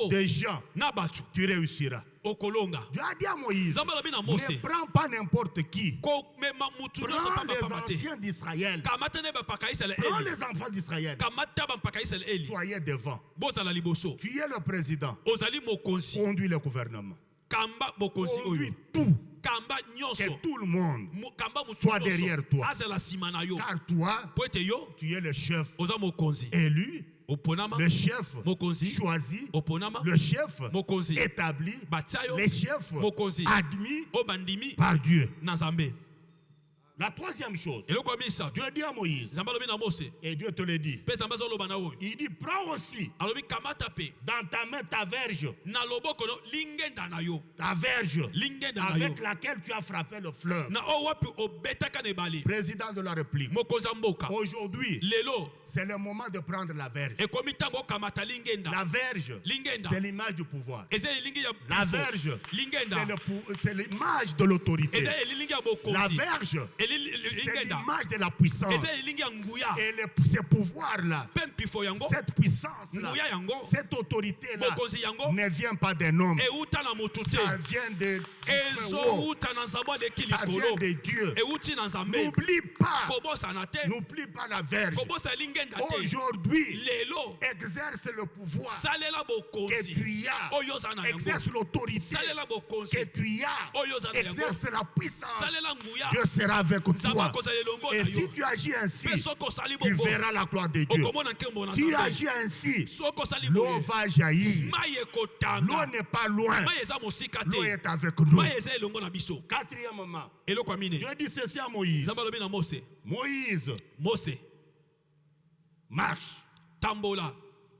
Speaker 2: des gens, tu réussiras. Dieu a dit à Moïse, ne prends pas n'importe qui. Prends les anciens d'Israël. Prends les enfants d'Israël. Soyez devant. Tu es le président. Conduis le gouvernement. Conduis tout. Que tout le monde soit derrière toi. Car toi, tu es le chef élu, le chef choisi, le chef établi, le chef admis par Dieu. La troisième chose,
Speaker 1: eloko ya misato
Speaker 2: Dieu dit à Moïse,
Speaker 1: nzambe alobi na Mose
Speaker 2: et Dieu te le dit,
Speaker 1: mpe nzambe azoloba na oyo
Speaker 2: il dit, prends aussi
Speaker 1: alobi kamata mpe
Speaker 2: dans ta main ta verge,
Speaker 1: na loboko no lingenda na yo
Speaker 2: ta verge
Speaker 1: lingenda na yo
Speaker 2: avec laquelle tu as frappé le fleuve.
Speaker 1: na oyo wapi obetaka na ebale
Speaker 2: Président de la République,
Speaker 1: mokonzi ya mboka
Speaker 2: aujourd'hui,
Speaker 1: lelo
Speaker 2: c'est le moment de prendre la verge.
Speaker 1: ekomi ntango okamata lingenda
Speaker 2: La verge,
Speaker 1: lingenda
Speaker 2: c'est l'image du pouvoir.
Speaker 1: eza elingi ya
Speaker 2: La
Speaker 1: bifo.
Speaker 2: verge,
Speaker 1: lingenda
Speaker 2: c'est l'image de l'autorité.
Speaker 1: eza elingi ya
Speaker 2: La
Speaker 1: bokonzi
Speaker 2: verge, c'est
Speaker 1: lingenda
Speaker 2: l'image de la puissance.
Speaker 1: eza elingi ya nguya
Speaker 2: Et ces pouvoirs-là,
Speaker 1: mpe mpifo yango
Speaker 2: cette puissance-là,
Speaker 1: nguya yango
Speaker 2: cette autorité-là
Speaker 1: bokonzi yango
Speaker 2: ne vient pas d'un homme.
Speaker 1: euta na motu te
Speaker 2: Ça vient de
Speaker 1: ezouta na nzambe aleki
Speaker 2: Ça vient
Speaker 1: likolo
Speaker 2: de Dieu.
Speaker 1: euti na nzambe
Speaker 2: N'oublie pas,
Speaker 1: kobosana te
Speaker 2: n'oublie pas la verge.
Speaker 1: kobosa lingenda te
Speaker 2: Aujourd'hui,
Speaker 1: lelo
Speaker 2: exerce le pouvoir
Speaker 1: salela
Speaker 2: que
Speaker 1: bokonzi
Speaker 2: tu as.
Speaker 1: oyo oza na yango
Speaker 2: Exerce l'autorité
Speaker 1: salela bokonzi
Speaker 2: que tu as.
Speaker 1: oyo oza na yango
Speaker 2: Exerce la puissance.
Speaker 1: salela nguya
Speaker 2: Dieu sera avec
Speaker 1: nzambe
Speaker 2: toi.
Speaker 1: akozala elongo
Speaker 2: Et
Speaker 1: na
Speaker 2: si
Speaker 1: yo
Speaker 2: tu agis ainsi,
Speaker 1: mpe soki osali
Speaker 2: tu
Speaker 1: bongo
Speaker 2: verras la gloire de Dieu.
Speaker 1: okomona nkembo na
Speaker 2: Tu
Speaker 1: nzambe
Speaker 2: agis ainsi,
Speaker 1: soki osali
Speaker 2: l'eau
Speaker 1: boye
Speaker 2: va jaillir.
Speaker 1: mai
Speaker 2: L'eau
Speaker 1: ekotanga
Speaker 2: n'est pas loin.
Speaker 1: mai eza mosika
Speaker 2: L'eau
Speaker 1: te
Speaker 2: est avec nous.
Speaker 1: mai eza elongo na biso
Speaker 2: Quatrièmement,
Speaker 1: eloko ya mine
Speaker 2: Dieu dit ceci à Moïse.
Speaker 1: nzambe alobi na mose
Speaker 2: Moïse,
Speaker 1: mose
Speaker 2: marche,
Speaker 1: tambola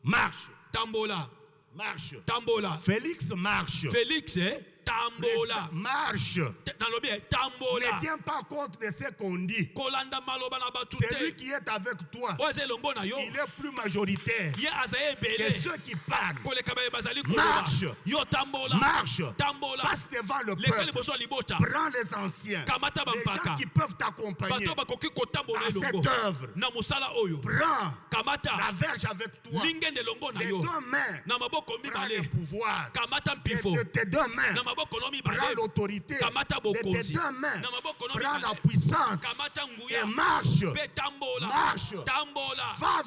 Speaker 2: marche,
Speaker 1: tambola
Speaker 2: marche.
Speaker 1: tambola
Speaker 2: Félix marche.
Speaker 1: félix tambola
Speaker 2: Marche.
Speaker 1: nalobi
Speaker 2: Ne
Speaker 1: tambola
Speaker 2: tiens pas compte de ce qu'on dit.
Speaker 1: kolanda maloba na bato
Speaker 2: Celui
Speaker 1: te
Speaker 2: qui est avec toi,
Speaker 1: oyo eza elongo na yo
Speaker 2: il est plus majoritaire
Speaker 1: ye azali
Speaker 2: que
Speaker 1: ebele
Speaker 2: ceux qui parlent.
Speaker 1: koleka baye bazali
Speaker 2: Marche.
Speaker 1: koloba yo tambola
Speaker 2: Marche.
Speaker 1: tambola
Speaker 2: Passe devant le
Speaker 1: leka
Speaker 2: peuple.
Speaker 1: liboso ya libota
Speaker 2: Prends les anciens.
Speaker 1: kamata
Speaker 2: Les gens
Speaker 1: bampaka
Speaker 2: qui peuvent t'accompagner
Speaker 1: bato bakoki kotambola
Speaker 2: dans
Speaker 1: elongo
Speaker 2: cette œuvre.
Speaker 1: na mosala oyo
Speaker 2: Prends
Speaker 1: kamata
Speaker 2: la verge avec toi.
Speaker 1: lingende elongo na
Speaker 2: Tes
Speaker 1: yo
Speaker 2: deux mains.
Speaker 1: na maboko
Speaker 2: Prends
Speaker 1: mibale
Speaker 2: le pouvoir.
Speaker 1: kamata mpifo
Speaker 2: De tes deux mains.
Speaker 1: na maboko no
Speaker 2: Prends
Speaker 1: mibale
Speaker 2: l'autorité
Speaker 1: kamata
Speaker 2: de tes
Speaker 1: bokonzi
Speaker 2: deux mains.
Speaker 1: na maboko no
Speaker 2: Prends la
Speaker 1: mibale
Speaker 2: puissance
Speaker 1: kamata
Speaker 2: et
Speaker 1: nguya
Speaker 2: marche.
Speaker 1: mpe tambola
Speaker 2: Marche.
Speaker 1: tambola
Speaker 2: Va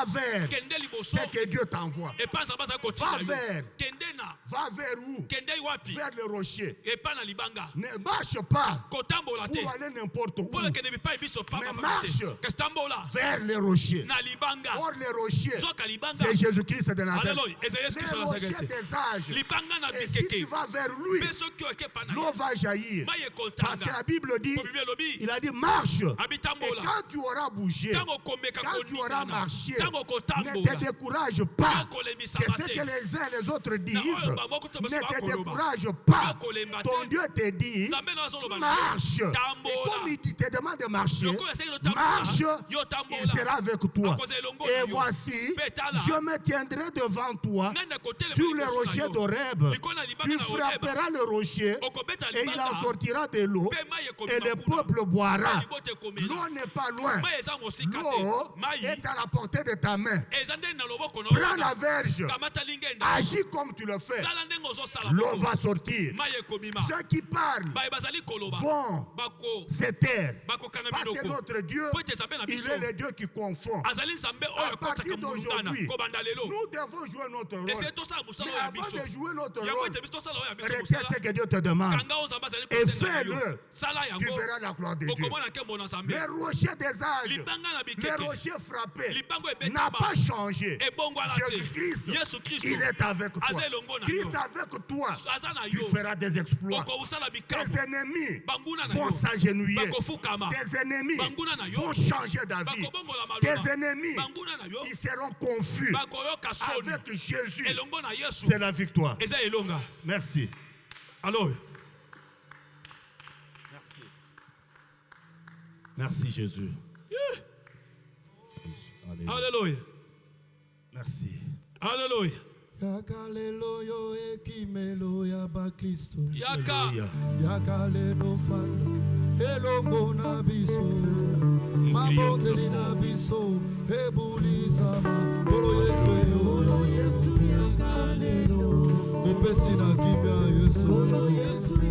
Speaker 2: vers,
Speaker 1: kende liboso
Speaker 2: ce que Dieu t'envoie.
Speaker 1: epa nzambe aza kotika
Speaker 2: Va
Speaker 1: yo
Speaker 2: vers.
Speaker 1: kende na
Speaker 2: Va vers où?
Speaker 1: kende wapi
Speaker 2: Vers le rocher.
Speaker 1: epa na libanga
Speaker 2: Ne marche pas
Speaker 1: kotambola te
Speaker 2: pour aller n'importe où.
Speaker 1: mpo lekende bipai biso
Speaker 2: Mais
Speaker 1: papa
Speaker 2: marche.
Speaker 1: kasi tambola
Speaker 2: Vers le rocher.
Speaker 1: na libanga
Speaker 2: Or, le rocher,
Speaker 1: zoka libanga
Speaker 2: c'est Jésus-Christ de Nazareth.
Speaker 1: Alléluia. eza yesu kristo
Speaker 2: Le
Speaker 1: na
Speaker 2: rocher
Speaker 1: nazareti
Speaker 2: des âges.
Speaker 1: libanga na
Speaker 2: Et si
Speaker 1: bikeke
Speaker 2: tu vas vers lui,
Speaker 1: mpe soki oke epa na
Speaker 2: l'eau
Speaker 1: ye
Speaker 2: va jaillir.
Speaker 1: mai
Speaker 2: Parce que la
Speaker 1: ekotanga
Speaker 2: Bible dit,
Speaker 1: po bibi elobi
Speaker 2: il a dit marche. Et
Speaker 1: abitambola
Speaker 2: quand tu auras bougé,
Speaker 1: ntango okomeka
Speaker 2: quand tu auras
Speaker 1: koningana
Speaker 2: marché,
Speaker 1: ntango
Speaker 2: ne te
Speaker 1: okotambola
Speaker 2: décourage pas.
Speaker 1: yokolemisama
Speaker 2: Que ce
Speaker 1: te
Speaker 2: que les uns et les autres disent,
Speaker 1: oyo bango to
Speaker 2: ne
Speaker 1: baso
Speaker 2: te
Speaker 1: bakoloba.
Speaker 2: décourage pas.
Speaker 1: Yokolemba
Speaker 2: Ton
Speaker 1: te.
Speaker 2: Dieu te dit,
Speaker 1: nzambe na azoloba na
Speaker 2: marche.
Speaker 1: yo
Speaker 2: Et
Speaker 1: tambola
Speaker 2: comme il te demande de marcher,
Speaker 1: lokola esengeli otambola
Speaker 2: marche,
Speaker 1: yo
Speaker 2: il
Speaker 1: tambola
Speaker 2: sera avec toi.
Speaker 1: akozala elongo na
Speaker 2: Et
Speaker 1: yo
Speaker 2: voici,
Speaker 1: mpe tala
Speaker 2: je me tiendrai devant toi
Speaker 1: ngai nakotelema
Speaker 2: sur le
Speaker 1: liboso na
Speaker 2: rocher
Speaker 1: yo.
Speaker 2: d'Horeb.
Speaker 1: likolo na libanga
Speaker 2: Tu
Speaker 1: na Horeb
Speaker 2: frapperas le rocher
Speaker 1: okobeta
Speaker 2: et il en
Speaker 1: libanga
Speaker 2: sortira de l'eau
Speaker 1: mpe mai
Speaker 2: et le
Speaker 1: ekomema kuna
Speaker 2: peuple boira.
Speaker 1: libota ekomela
Speaker 2: L'eau n'est pas loin.
Speaker 1: mai eza mosika
Speaker 2: L'eau
Speaker 1: te mai
Speaker 2: est à la portée de ta main.
Speaker 1: eza ndenge na loboko na
Speaker 2: Prends
Speaker 1: yo
Speaker 2: la verge.
Speaker 1: kamata lingenda
Speaker 2: Agis comme tu le fais.
Speaker 1: sala ndenge ozosala
Speaker 2: L'eau
Speaker 1: bongo.
Speaker 2: va sortir.
Speaker 1: mai ekobima
Speaker 2: Ceux qui parlent
Speaker 1: baye bazali koloba
Speaker 2: vont
Speaker 1: bako
Speaker 2: se taire.
Speaker 1: bakokanga
Speaker 2: Parce que
Speaker 1: minoko
Speaker 2: notre Dieu,
Speaker 1: po ete nzambe na
Speaker 2: il
Speaker 1: biso
Speaker 2: est le Dieu qui confond.
Speaker 1: azali nzambe oyo
Speaker 2: À partir
Speaker 1: ekotaka molungana
Speaker 2: d'aujourd'hui,
Speaker 1: kobanda lelo
Speaker 2: nous devons jouer notre rôle.
Speaker 1: eseye tosala mosala
Speaker 2: Mais
Speaker 1: oyo ya
Speaker 2: avant
Speaker 1: biso
Speaker 2: de jouer notre
Speaker 1: yango
Speaker 2: rôle,
Speaker 1: ete biso tosala oyo ya biso
Speaker 2: retiens
Speaker 1: mosala
Speaker 2: ce que Dieu te demande.
Speaker 1: kanga oyo nzambe azali
Speaker 2: Et
Speaker 1: kosenga na yo
Speaker 2: fais-le.
Speaker 1: sala
Speaker 2: Tu
Speaker 1: yango
Speaker 2: verras la gloire de Dieu.
Speaker 1: okomona nkembo na nzambe
Speaker 2: Les rochers des âges,
Speaker 1: libanga na
Speaker 2: les
Speaker 1: bikeke
Speaker 2: rochers frappés,
Speaker 1: libango
Speaker 2: n'a
Speaker 1: ebetama
Speaker 2: pas changé.
Speaker 1: ebongwana te
Speaker 2: Jésus-Christ,
Speaker 1: yesu kristo
Speaker 2: il est avec toi.
Speaker 1: aza elongo na
Speaker 2: Christ
Speaker 1: yo
Speaker 2: avec toi,
Speaker 1: aza na
Speaker 2: tu
Speaker 1: yo
Speaker 2: feras des exploits.
Speaker 1: okosala bikambo
Speaker 2: Tes ennemis
Speaker 1: banguna na
Speaker 2: vont
Speaker 1: yo
Speaker 2: s'agenouiller.
Speaker 1: bakofukama
Speaker 2: Tes ennemis
Speaker 1: banguna na yo
Speaker 2: vont changer d'avis.
Speaker 1: bakobongola
Speaker 2: Tes
Speaker 1: maloba
Speaker 2: ennemis,
Speaker 1: banguna na yo
Speaker 2: ils seront confus.
Speaker 1: bakoyoka soni
Speaker 2: Avec Jésus,
Speaker 1: elongo na yesu
Speaker 2: c'est la victoire.
Speaker 1: eza elonga
Speaker 2: Merci.
Speaker 1: alors
Speaker 2: Merci. Merci Jésus. Alléluia.
Speaker 1: alléluia
Speaker 2: Merci.
Speaker 1: alléluia
Speaker 3: Yakalelo yo ekimelo ya bakristo.
Speaker 1: yaka
Speaker 2: Alléluia.
Speaker 3: Yakalelo fanda elongo na biso. Mabondeli na biso ebulizama. Olo Yesu yakalelo. Mopesi na kimia Yesu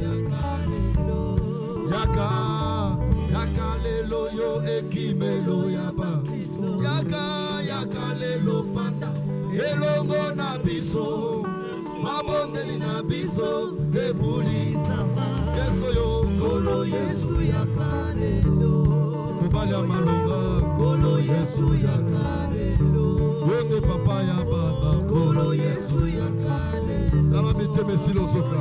Speaker 3: yakalelo. Yakalelo yo ekimelo ya bakristo. Yakalelo fanda elongo na biso mabondeli na biso ebulizama yesu yo kolo yesu yakalelo mobali ya malonga kolo yesu yakalelo yonde papa ya baba kolo yesu yakalelo tala mitema esili ozoka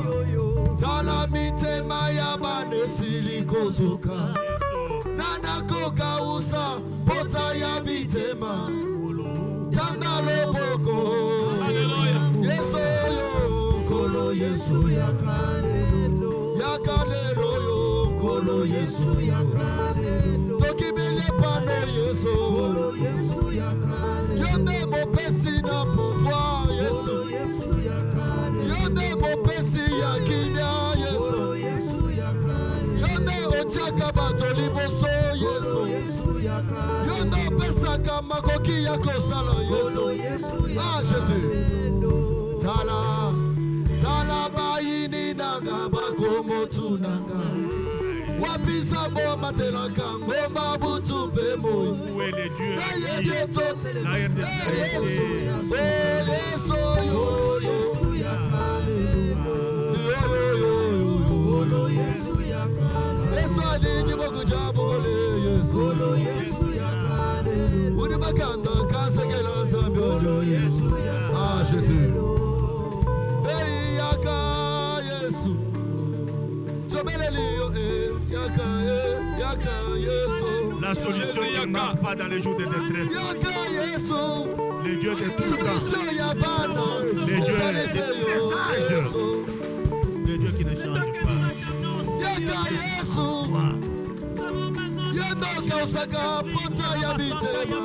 Speaker 3: tala mitema ya bana silikozuka nanakoka usa pota ya mitema tanga loboko Yesu yo kolo Yesu yakalelo yo kolo Yesu yakalelo tokibele pano Yesu kolo Yesu yakalelo yonde mopesi na pouvoir Yesu yonde mopesi ya kimya Yesu yonde otiaka bato liboso Yesu yonde opesaka makoki ya kosala Yesu ah Jésus tala bayini nanga bakomotu nanga wapisa boma telaka ngoma butu pe moyi
Speaker 4: Où est le Dieu
Speaker 3: Yesu Yesu yo Yesu adiji boku jabu kole Yesu Udi bakanda kasekela zambio Yesu ah Jésus hey yaka Yesu Tobeleli yaka Yesu
Speaker 4: La solution ne marche pas dans les jours de détresse.
Speaker 3: yaka Yesu
Speaker 4: Le Dieu de tout
Speaker 3: solution
Speaker 4: temps.
Speaker 3: ya bana
Speaker 4: Le Dieu
Speaker 3: Yesu
Speaker 4: Le Dieu qui ne change pas.
Speaker 3: yaka Yesu Yondoka usaka pota ya mitema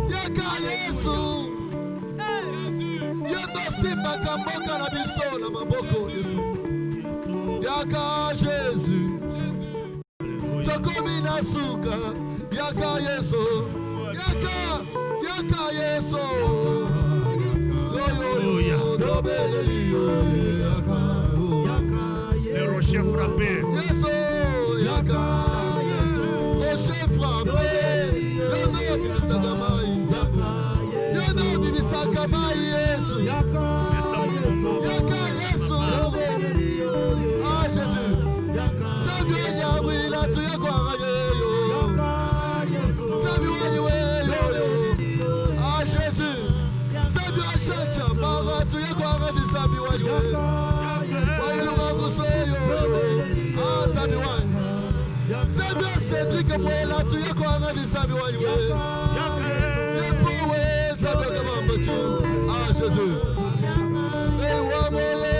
Speaker 3: yaka Yesu yondo simba kamboka na biso na maboko Yesu yaka Jésus tokomi na suka yaka Yesu yaka Yesu yo tobeleli yaka
Speaker 4: Les rochers frappés.
Speaker 3: Yesu yaka rocher frappé yondo bibisaka mai nzambe yondo bibisaka mai Yesu yaka Yesu ah Jésus sabi nyabwila tuyakwara yeyo sabi wanyiweyo ah Jésus sabi washacha mara tuyakwara di sabi wanyiweyo wailuka kusoyo ah sabi wanyi sabi Cedric mwela tuyakwara di sabi wanyiweyo yepowe sabi wakamamba choose ah Jésus hey wamoye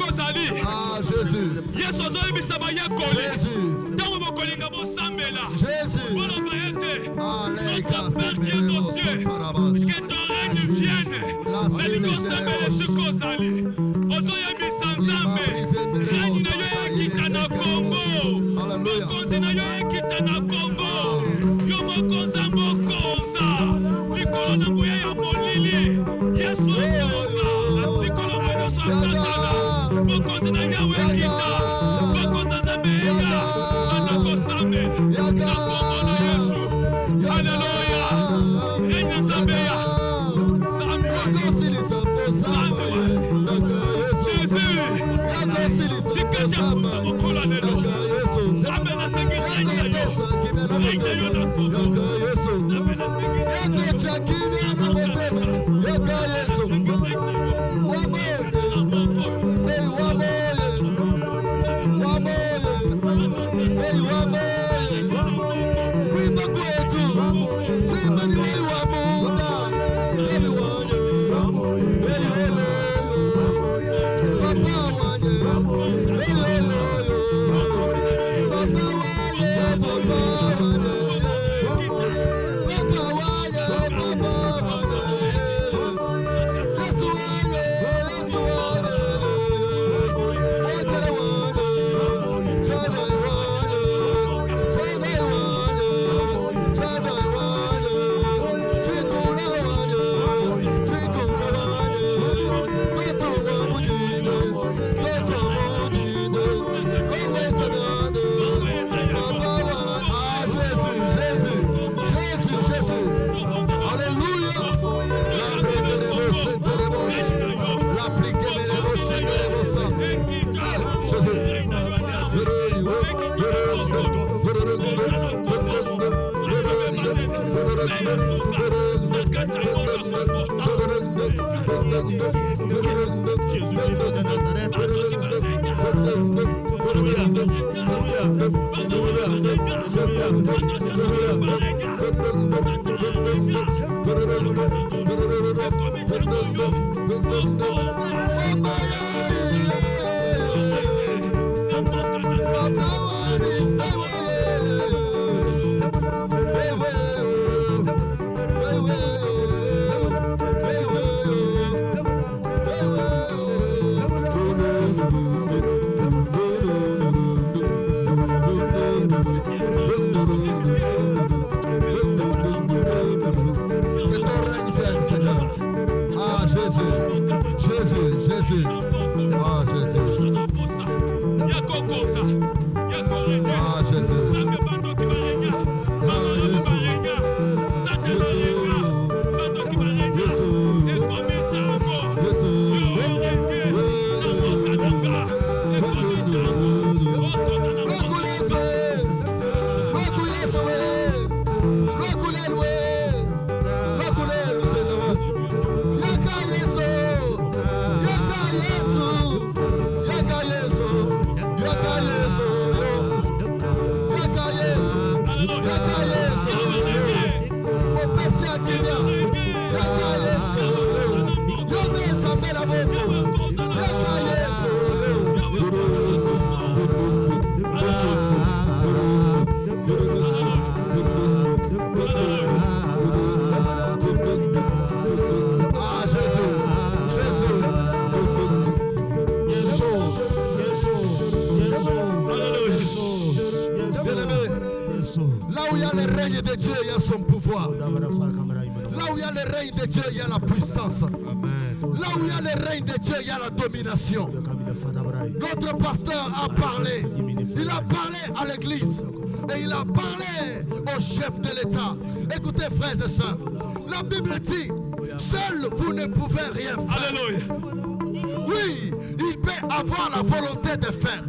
Speaker 1: kozali.
Speaker 3: Ah, Jésus.
Speaker 1: Yesu azoyebisa bayekoli.
Speaker 3: Jésus.
Speaker 1: Ntango bokolinga bosambela.
Speaker 3: Jésus.
Speaker 1: Voilà, bayete.
Speaker 3: Alléluia.
Speaker 1: Notre Père qui es aux cieux, que ton règne vienne. Nalingo sambele sukozali. Ozoyebisa Nzambe. Règne na yo ekita na Kongo. Mokonzi na yo ekita na Kongo. Yo mokonza mokonza. Likolo na nguya ya molili. Yesu ozoza. Likolo na nyonso ya Satana. Mokonzi na yawe ekita. Mokonza Nzambe eka. Banda kosambela. Na Kongo na Yesu. Alléluia. Règne Nzambe ya. Nzambe wa. Nzambe wa. Jésus. Tikati ya kuna mokola lelo. Nzambe nasengi règne na yo. Règne na yo na Kongo. Nzambe nasengi règne na yo.
Speaker 3: Notre pasteur a parlé. Il a parlé à l'église. Et il a parlé au chef de l'État. Écoutez, frères et sœurs. La Bible dit, seul vous ne pouvez rien faire.
Speaker 1: Alléluia.
Speaker 3: Oui, il peut avoir la volonté de faire.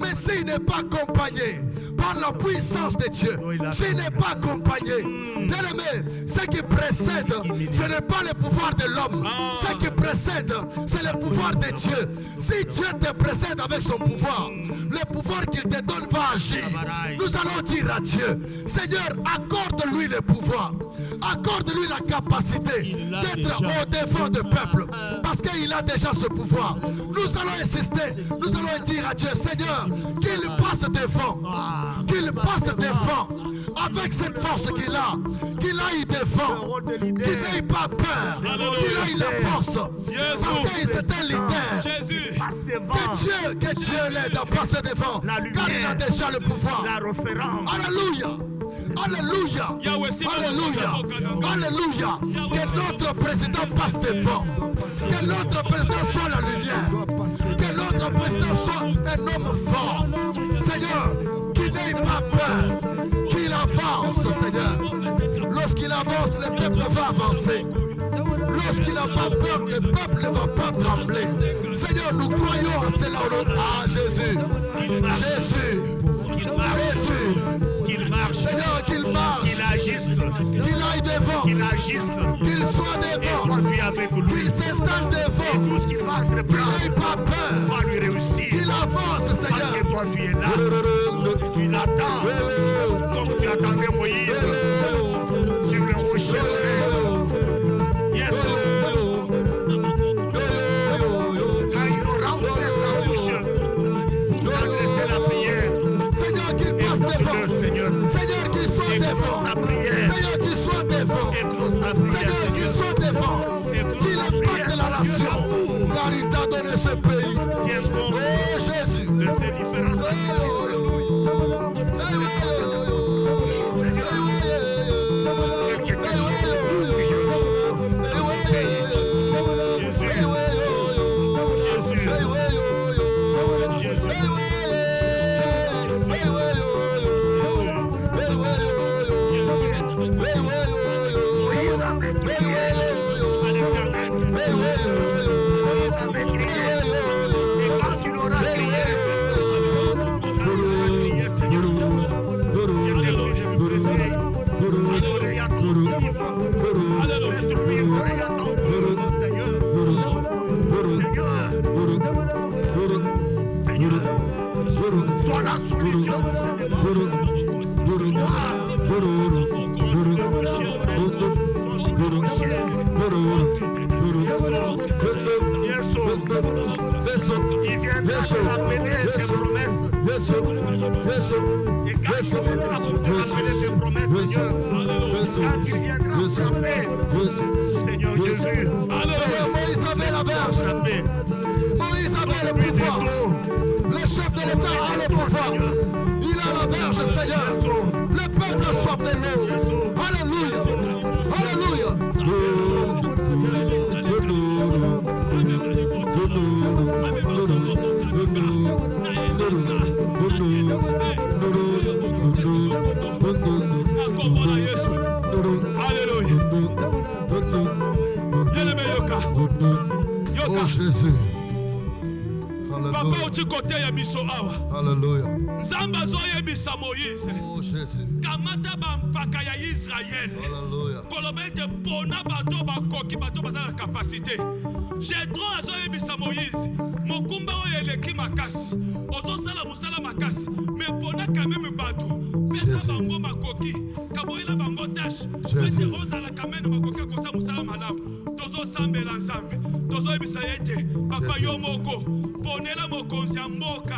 Speaker 3: Mais s'il n'est pas accompagné par la puissance de Dieu, s'il n'est pas accompagné, bien aimé, ce qui précède, ce n'est pas le pouvoir de l'homme. Ce qui précède, c'est le pouvoir de Dieu. Si Dieu te précède avec son pouvoir, le pouvoir qu'il te donne va agir. Nous allons dire à Dieu, Seigneur, accorde-lui le pouvoir. Accorde-lui la capacité d'être au-devant du peuple. Parce qu'il a déjà ce pouvoir. Nous allons insister. Nous allons dire à Dieu, Seigneur, qu'il passe devant. Qu'il passe devant. Avec cette force qu'il aille devant. Qu'il n'ait pas peur. Qu'il aille la force. Parce que c'est un leader.
Speaker 1: Jésus.
Speaker 3: Que Dieu l'aide à passer devant. Car il a déjà le pouvoir.
Speaker 4: La référence.
Speaker 3: Alléluia. Alléluia. Alléluia. Alléluia. Que notre président passe devant. Que notre président soit la lumière. Que notre président soit un homme fort. Seigneur, qu'il n'ait pas peur. Qu'il avance, Seigneur. Lorsqu'il avance, le peuple va avancer. Lorsqu'il n'a pas peur, le peuple ne va pas trembler. Seigneur, nous croyons à cela au nom de Jésus. Jésus. Jésus.
Speaker 4: Qu'il marche.
Speaker 3: Seigneur, qu'il marche.
Speaker 4: Qu'il agisse.
Speaker 3: Qu'il aille devant.
Speaker 4: Qu'il agisse.
Speaker 3: Qu'il soit devant.
Speaker 4: Et conduit avec lui.
Speaker 3: Qu'il s'installe
Speaker 4: Et
Speaker 3: devant.
Speaker 4: tout ce qu'il va
Speaker 3: Qu'il
Speaker 4: entreprendre
Speaker 3: n'ait pas peur.
Speaker 4: va lui réussir.
Speaker 3: Qu'il avance,
Speaker 4: Parce
Speaker 3: Seigneur.
Speaker 4: que toi tu es là. Tu l'attends. Comme tu attendais Moïse sur le rocher. Yes. Quand il aura ouvert sa bouche, il a adressé la prière.
Speaker 3: Seigneur, qu'il passe devant.
Speaker 4: Seigneur.
Speaker 3: Seigneur, qu'il soit devant.
Speaker 4: Sa prière.
Speaker 3: Seigneur, qu'il soit devant.
Speaker 4: Exauce ta prière.
Speaker 3: Seigneur, qu'il soit devant. Qu'il impacte la nation. Car il t'a donné ce pays.
Speaker 4: Viens donc
Speaker 3: Oh Jésus.
Speaker 4: de ces différents sacrifices. Sois la solution. Il viendra te rappeler tes promesses. Et quand il viendra pour te rappeler tes promesses, Seigneur, quand il viendra te rappeler, Seigneur Jésus,
Speaker 3: Seigneur, Moïse avait la verge.
Speaker 4: frappez.
Speaker 3: Moïse avait le pouvoir. Le chef de l'État a le pouvoir. Il a la verge, Seigneur. Le peuple a soif de l'eau. Alléluia. Alléluia. Oh Jésus.
Speaker 1: Papa uti kote ya biso awa.
Speaker 3: Hallelujah.
Speaker 1: Nzambe azoyebisa Moïse.
Speaker 3: Oh Jésus.
Speaker 1: Kamata bampaka ya Israël.
Speaker 3: Hallelujah.
Speaker 1: Koloba ete pona bato bakoki bato baza na kapasité. Jetro azoyebisa Moïse. Mokumba oyo eleki makasi. Ozosala musala makasi. Mais pona quand même bato. Pesa bango makoki. Kaboyela bango tâche. Pese ozala quand même makoki kosa musala malamu. Tozo sambela nzambe. Tozo yebisa ete papa yo moko. Ponela mokonzi ya mboka.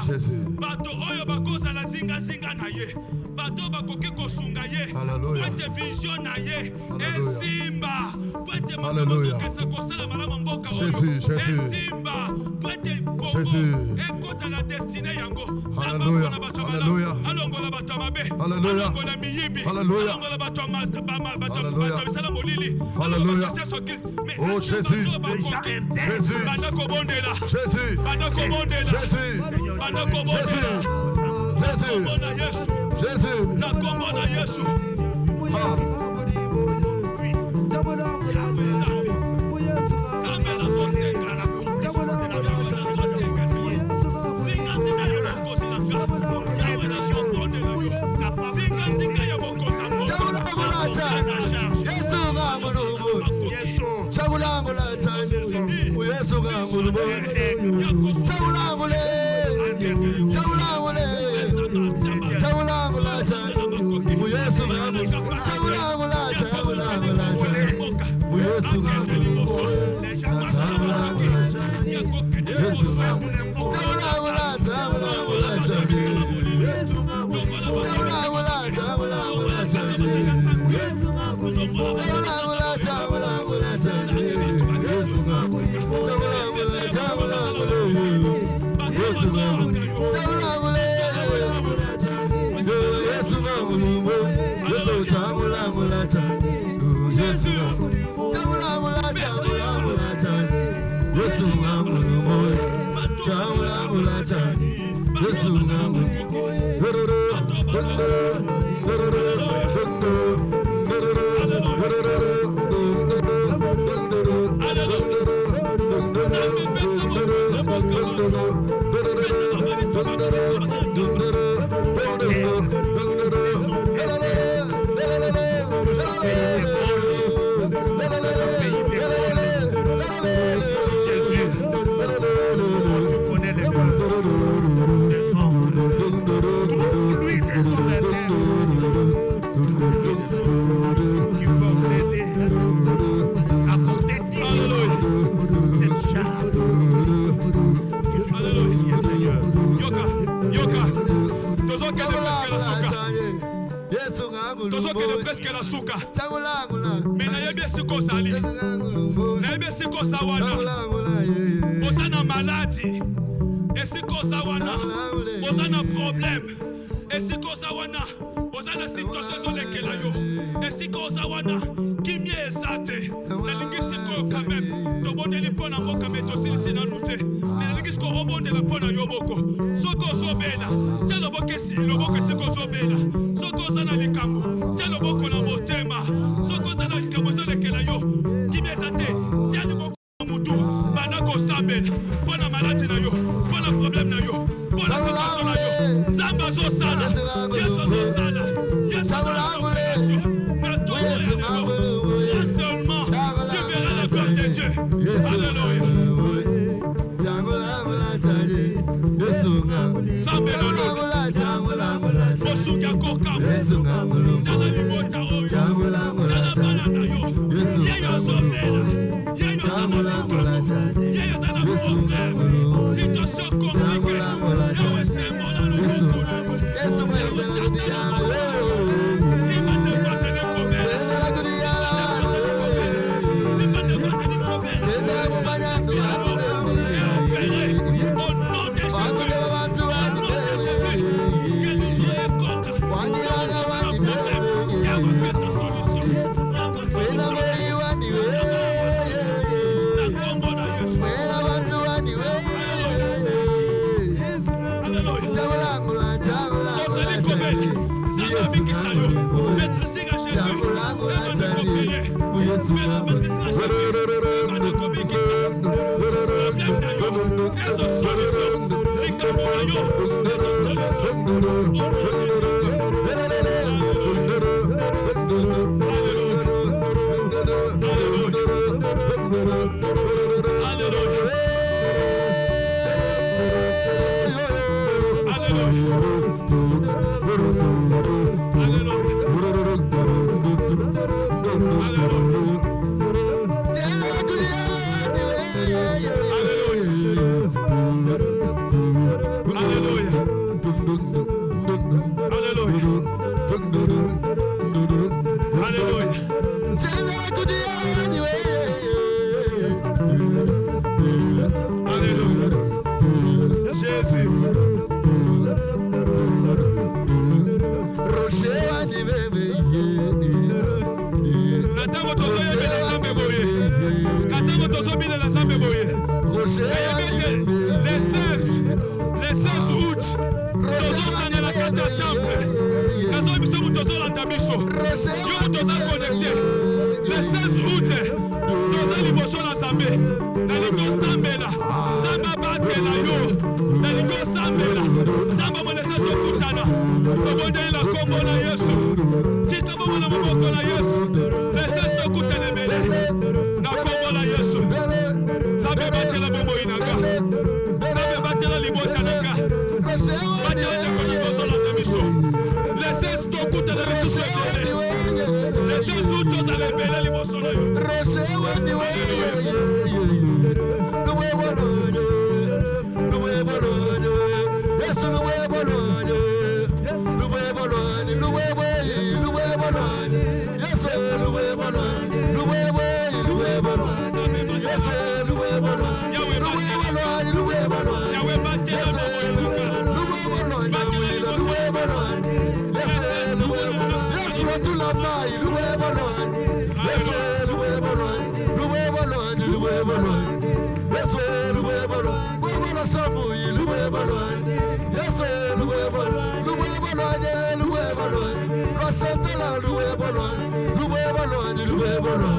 Speaker 1: Bato oyo bakozala zinga na ye. Bato bakoki kosunga ye. Pwete vision na ye. Esimba. Pwete makozo kesa kosala malama mboka oyo. Esimba. Pwete Kongo. Ekota la destinée yango.
Speaker 3: Hallelujah. Hallelujah.
Speaker 1: Alongola bato mabe.
Speaker 3: Hallelujah.
Speaker 1: Alongola miyibi.
Speaker 3: Hallelujah.
Speaker 1: Alongola bato master.
Speaker 3: Hallelujah.
Speaker 1: Bato molili.
Speaker 3: Hallelujah. Oh Jésus.
Speaker 1: Jésus. Banako bondela.
Speaker 3: Jésus.
Speaker 1: Banako bondela.
Speaker 3: Jésus.
Speaker 1: Banako bondela.
Speaker 3: Jésus. Jésus.
Speaker 1: Na kombo na Yesu.
Speaker 3: Yes, chantala loué bolo, loué bolo, loué bolo.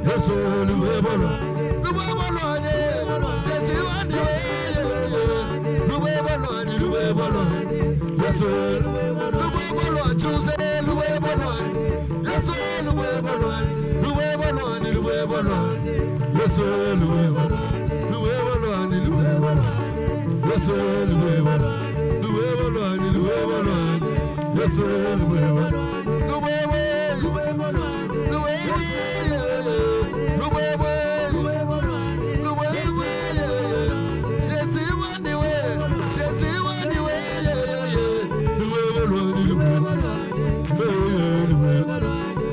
Speaker 3: Yesu loué bolo, loué bolo, Jésus wani loué bolo, loué bolo. Yesu loué bolo, choose loué bolo. Yesu loué bolo, loué bolo, loué bolo. Yesu loué bolo, loué bolo, loué bolo. Yesu loué bolo, loué bolo, loué bolo. Yesu loué bolo, loué bolo, loué bolo. Jésus wani we, Jésus wani we. Loué bolo, loué bolo.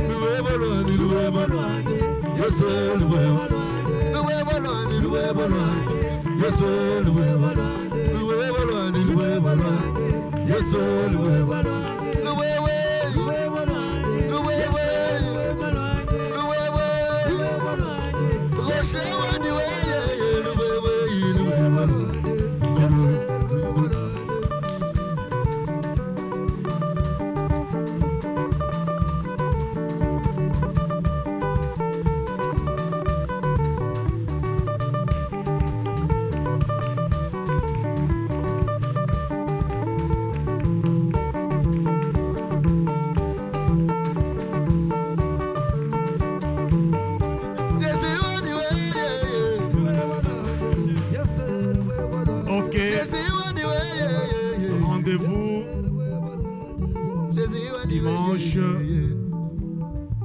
Speaker 3: Loué bolo, loué bolo. Yesu loué bolo, loué bolo, loué bolo. Yesu loué bolo, loué bolo, loué bolo. Yesu loué bolo, loué bolo, loué bolo. Rocher wani we, loué bolo.
Speaker 4: Ok. Rendez-vous dimanche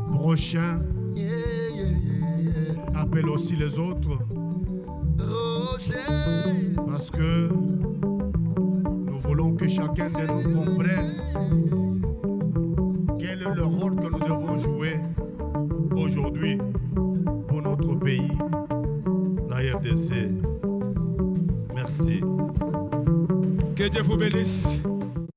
Speaker 4: prochain. Appelle aussi les autres. Parce que nous voulons que chacun de nous comprenne quel est le rôle que nous devons jouer aujourd'hui pour notre pays, la RDC. Merci.
Speaker 1: Que Dieu vous bénisse.